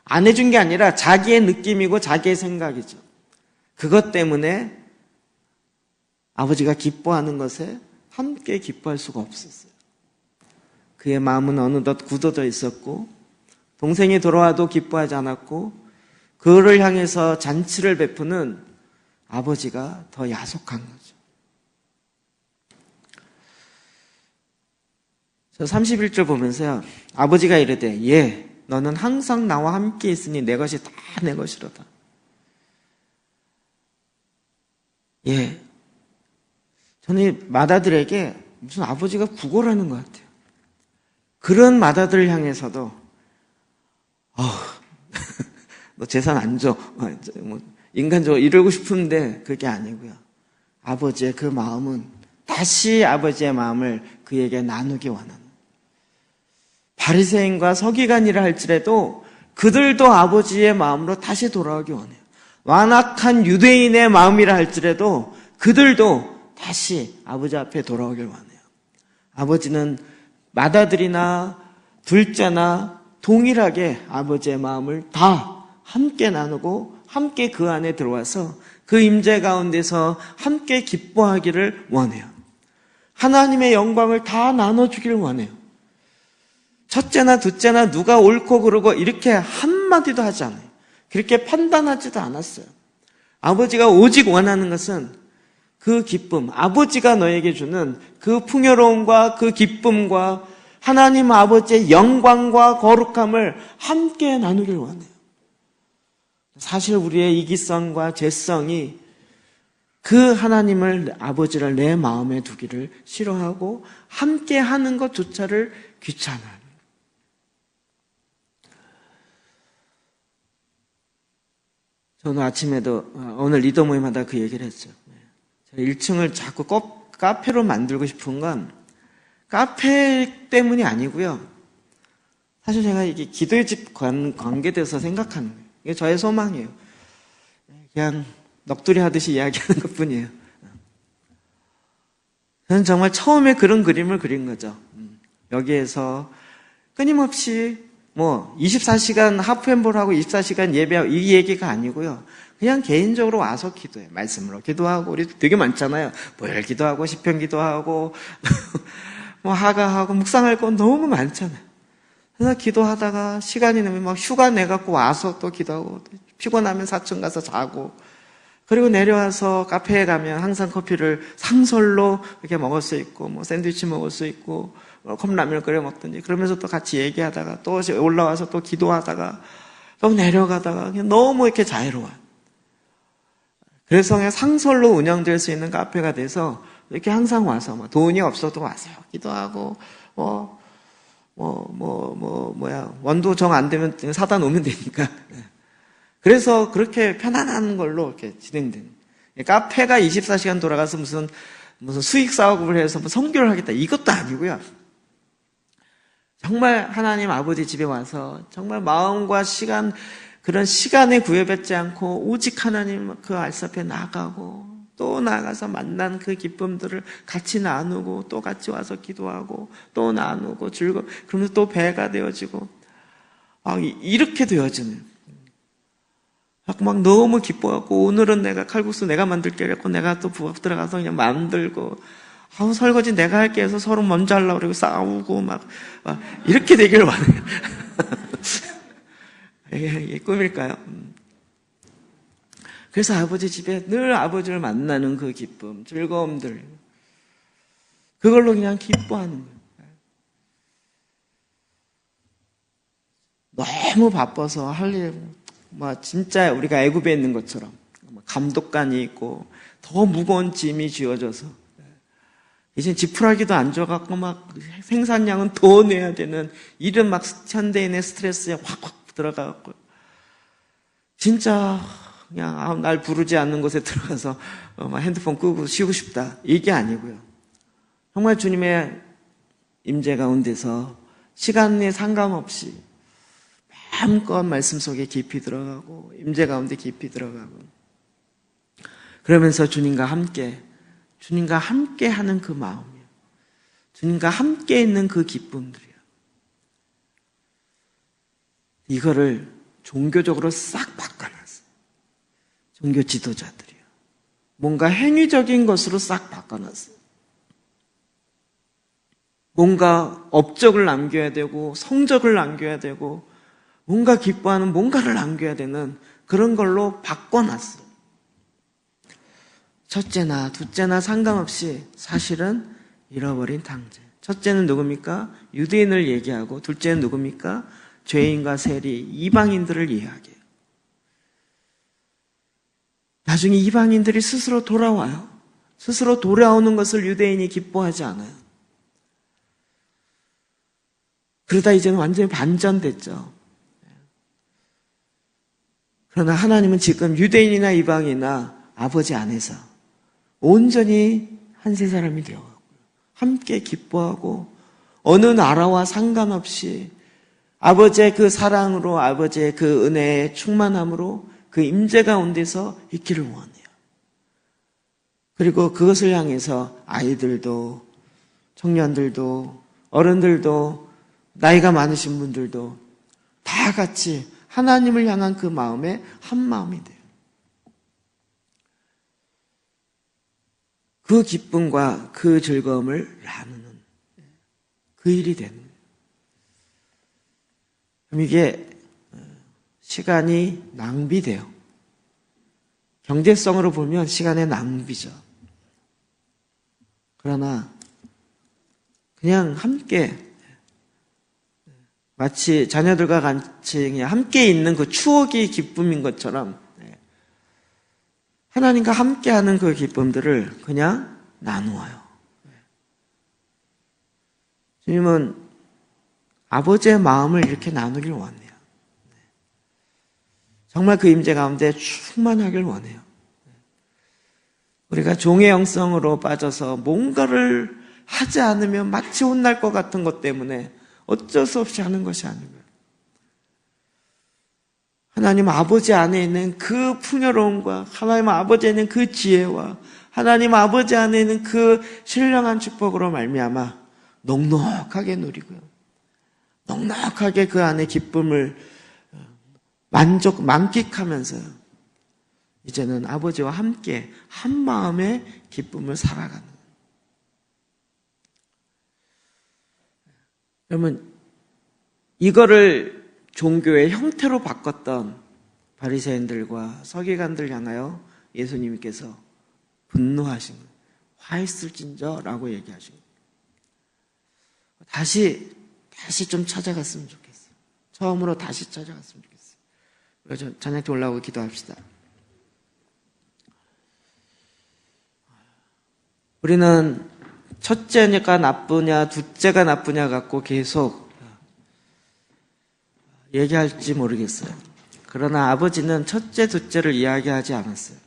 안 해준 게 아니라 자기의 느낌이고 자기의 생각이죠. 그것 때문에 아버지가 기뻐하는 것에 함께 기뻐할 수가 없었어요. 그의 마음은 어느덧 굳어져 있었고 동생이 돌아와도 기뻐하지 않았고 그를 향해서 잔치를 베푸는 아버지가 더 야속한 거죠. 저 31절 보면서요. 아버지가 이르되 예 너는 항상 나와 함께 있으니 내 것이 다 내 것이로다. 예, 저는 이 맏아들에게 무슨 아버지가 구걸하는 것 같아요. 그런 맏아들을 향해서도 너 재산 안 줘. 인간적으로 이러고 싶은데 그게 아니고요. 아버지의 그 마음은 다시 아버지의 마음을 그에게 나누기 원하는 바리새인과 서기관이라 할지라도 그들도 아버지의 마음으로 다시 돌아오기 원해요. 완악한 유대인의 마음이라 할지라도 그들도 다시 아버지 앞에 돌아오길 원해요. 아버지는 맏아들이나 둘째나 동일하게 아버지의 마음을 다 함께 나누고 함께 그 안에 들어와서 그 임재 가운데서 함께 기뻐하기를 원해요. 하나님의 영광을 다 나눠주기를 원해요. 첫째나 둘째나 누가 옳고 그르고 이렇게 한마디도 하지 않아요. 그렇게 판단하지도 않았어요. 아버지가 오직 원하는 것은 그 기쁨, 아버지가 너에게 주는 그 풍요로움과 그 기쁨과 하나님 아버지의 영광과 거룩함을 함께 나누길 원해요. 사실 우리의 이기성과 죄성이 그 하나님을, 아버지를 내 마음에 두기를 싫어하고 함께 하는 것조차를 귀찮아합니다. 저는 아침에도 오늘 리더 모임하다 그 얘기를 했죠. 1층을 자꾸 카페로 만들고 싶은 건 카페 때문이 아니고요. 사실 제가 이게 기도의 집 관계돼서 생각하는 거예요. 이게 저의 소망이에요. 그냥 넋두리 하듯이 이야기하는 것 뿐이에요. 저는 정말 처음에 그런 그림을 그린 거죠. 여기에서 끊임없이 24시간 하프앤볼하고 24시간 예배하고 이 얘기가 아니고요. 그냥 개인적으로 와서 기도해요. 말씀으로 기도하고, 우리 되게 많잖아요. 보혈 기도하고, 시편 기도하고, 하가하고, 묵상할 건 너무 많잖아요. 그래서 기도하다가 시간이 되면 막 휴가 내갖고 와서 또 기도하고, 피곤하면 4층 가서 자고, 그리고 내려와서 카페에 가면 항상 커피를 상설로 이렇게 먹을 수 있고, 샌드위치 먹을 수 있고, 컵라면을 끓여 먹든지, 그러면서 또 같이 얘기하다가, 또 올라와서 또 기도하다가, 또 내려가다가, 그냥 너무 이렇게 자유로워요. 그래서 그냥 상설로 운영될 수 있는 카페가 돼서 이렇게 항상 와서 돈이 없어도 와서 기도하고 원도 정 안 되면 사다 놓으면 되니까. 그래서 그렇게 편안한 걸로 이렇게 진행되는. 카페가 24시간 돌아가서 무슨 수익 사업을 해서 선교를 하겠다 이것도 아니고요. 정말 하나님 아버지 집에 와서 정말 마음과 시간, 그런 시간에 구애받지 않고 오직 하나님 그 알사 앞에 나가고 또 나가서 만난 그 기쁨들을 같이 나누고 또 같이 와서 기도하고 또 나누고 그러면서 또 배가 되어지고 이렇게 되어지는. 막 너무 기뻐하고 오늘은 내가 칼국수 내가 만들게 했고 내가 또 부엌 들어가서 그냥 만들고 설거지 내가 할게 해서 서로 먼저 하려고 그러고 싸우고 막 이렇게 되기를 원해요. 이게 꿈일까요? 그래서 아버지 집에 늘 아버지를 만나는 그 기쁨, 즐거움들 그걸로 그냥 기뻐하는 거예요. 너무 바빠서 할 일 진짜 우리가 애굽에 있는 것처럼 감독관이 있고 더 무거운 짐이 쥐어져서 이제 지푸라기도 안 줘갖고 생산량은 더 내야 되는 이런 현대인의 스트레스에 확 들어가갖고 진짜 그냥 날 부르지 않는 곳에 들어가서 핸드폰 끄고 쉬고 싶다 이게 아니고요. 정말 주님의 임재 가운데서 시간에 상관없이 마음껏 말씀 속에 깊이 들어가고 임재 가운데 깊이 들어가고 그러면서 주님과 함께 하는 그 마음이요. 주님과 함께 있는 그 기쁨들이요. 이거를 종교적으로 싹 바꿔놨어요. 종교 지도자들이요. 뭔가 행위적인 것으로 싹 바꿔놨어요. 뭔가 업적을 남겨야 되고 성적을 남겨야 되고 뭔가 기뻐하는 뭔가를 남겨야 되는 그런 걸로 바꿔놨어요. 첫째나 둘째나 상관없이 사실은 잃어버린 탕제. 첫째는 누굽니까? 유대인을 얘기하고 둘째는 누굽니까? 죄인과 세리, 이방인들을 이야기해요. 나중에 이방인들이 스스로 돌아와요. 스스로 돌아오는 것을 유대인이 기뻐하지 않아요. 그러다 이제는 완전히 반전됐죠. 그러나 하나님은 지금 유대인이나 이방이나 아버지 안에서 온전히 한 세 사람이 되어가고 함께 기뻐하고 어느 나라와 상관없이 아버지의 그 사랑으로 아버지의 그 은혜의 충만함으로 그 임재 가운데서 있기를 원해요. 그리고 그것을 향해서 아이들도 청년들도 어른들도 나이가 많으신 분들도 다 같이 하나님을 향한 그 마음에 한 마음이 돼요. 그 기쁨과 그 즐거움을 나누는 그 일이 되는 거예요. 그럼 이게 시간이 낭비돼요. 경제성으로 보면 시간의 낭비죠. 그러나 그냥 함께 마치 자녀들과 같이 그냥 함께 있는 그 추억이 기쁨인 것처럼 하나님과 함께하는 그 기쁨들을 그냥 나누어요. 주님은 아버지의 마음을 이렇게 나누길 원해요. 정말 그 임재 가운데 충만하길 원해요. 우리가 종의 영성으로 빠져서 뭔가를 하지 않으면 마치 혼날 것 같은 것 때문에 어쩔 수 없이 하는 것이 아니고요. 하나님 아버지 안에 있는 그 풍요로움과 하나님 아버지 안에 있는 그 지혜와 하나님 아버지 안에 있는 그 신령한 축복으로 말미암아 넉넉하게 누리고요. 넉넉하게 그 안에 기쁨을 만끽하면서 이제는 아버지와 함께 한 마음의 기쁨을 살아가는. 그러면 이거를 종교의 형태로 바꿨던 바리새인들과 서기관들 향하여 예수님께서 분노하신 거예요. 화 있을진저라고 얘기하신 거예요. 다시 좀 찾아갔으면 좋겠어요. 처음으로 다시 찾아갔으면 좋겠어요. 그래서 찬양팀 올라오고 기도합시다. 우리는 첫째가 나쁘냐, 둘째가 나쁘냐 갖고 계속 얘기할지 모르겠어요. 그러나 아버지는 첫째, 둘째를 이야기하지 않았어요.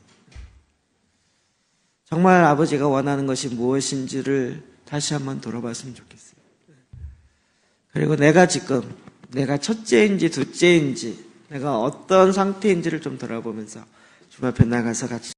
정말 아버지가 원하는 것이 무엇인지를 다시 한번 돌아봤으면 좋겠어요. 그리고 내가 지금 내가 첫째인지 둘째인지 내가 어떤 상태인지를 좀 돌아보면서 주님 앞에 나가서 같이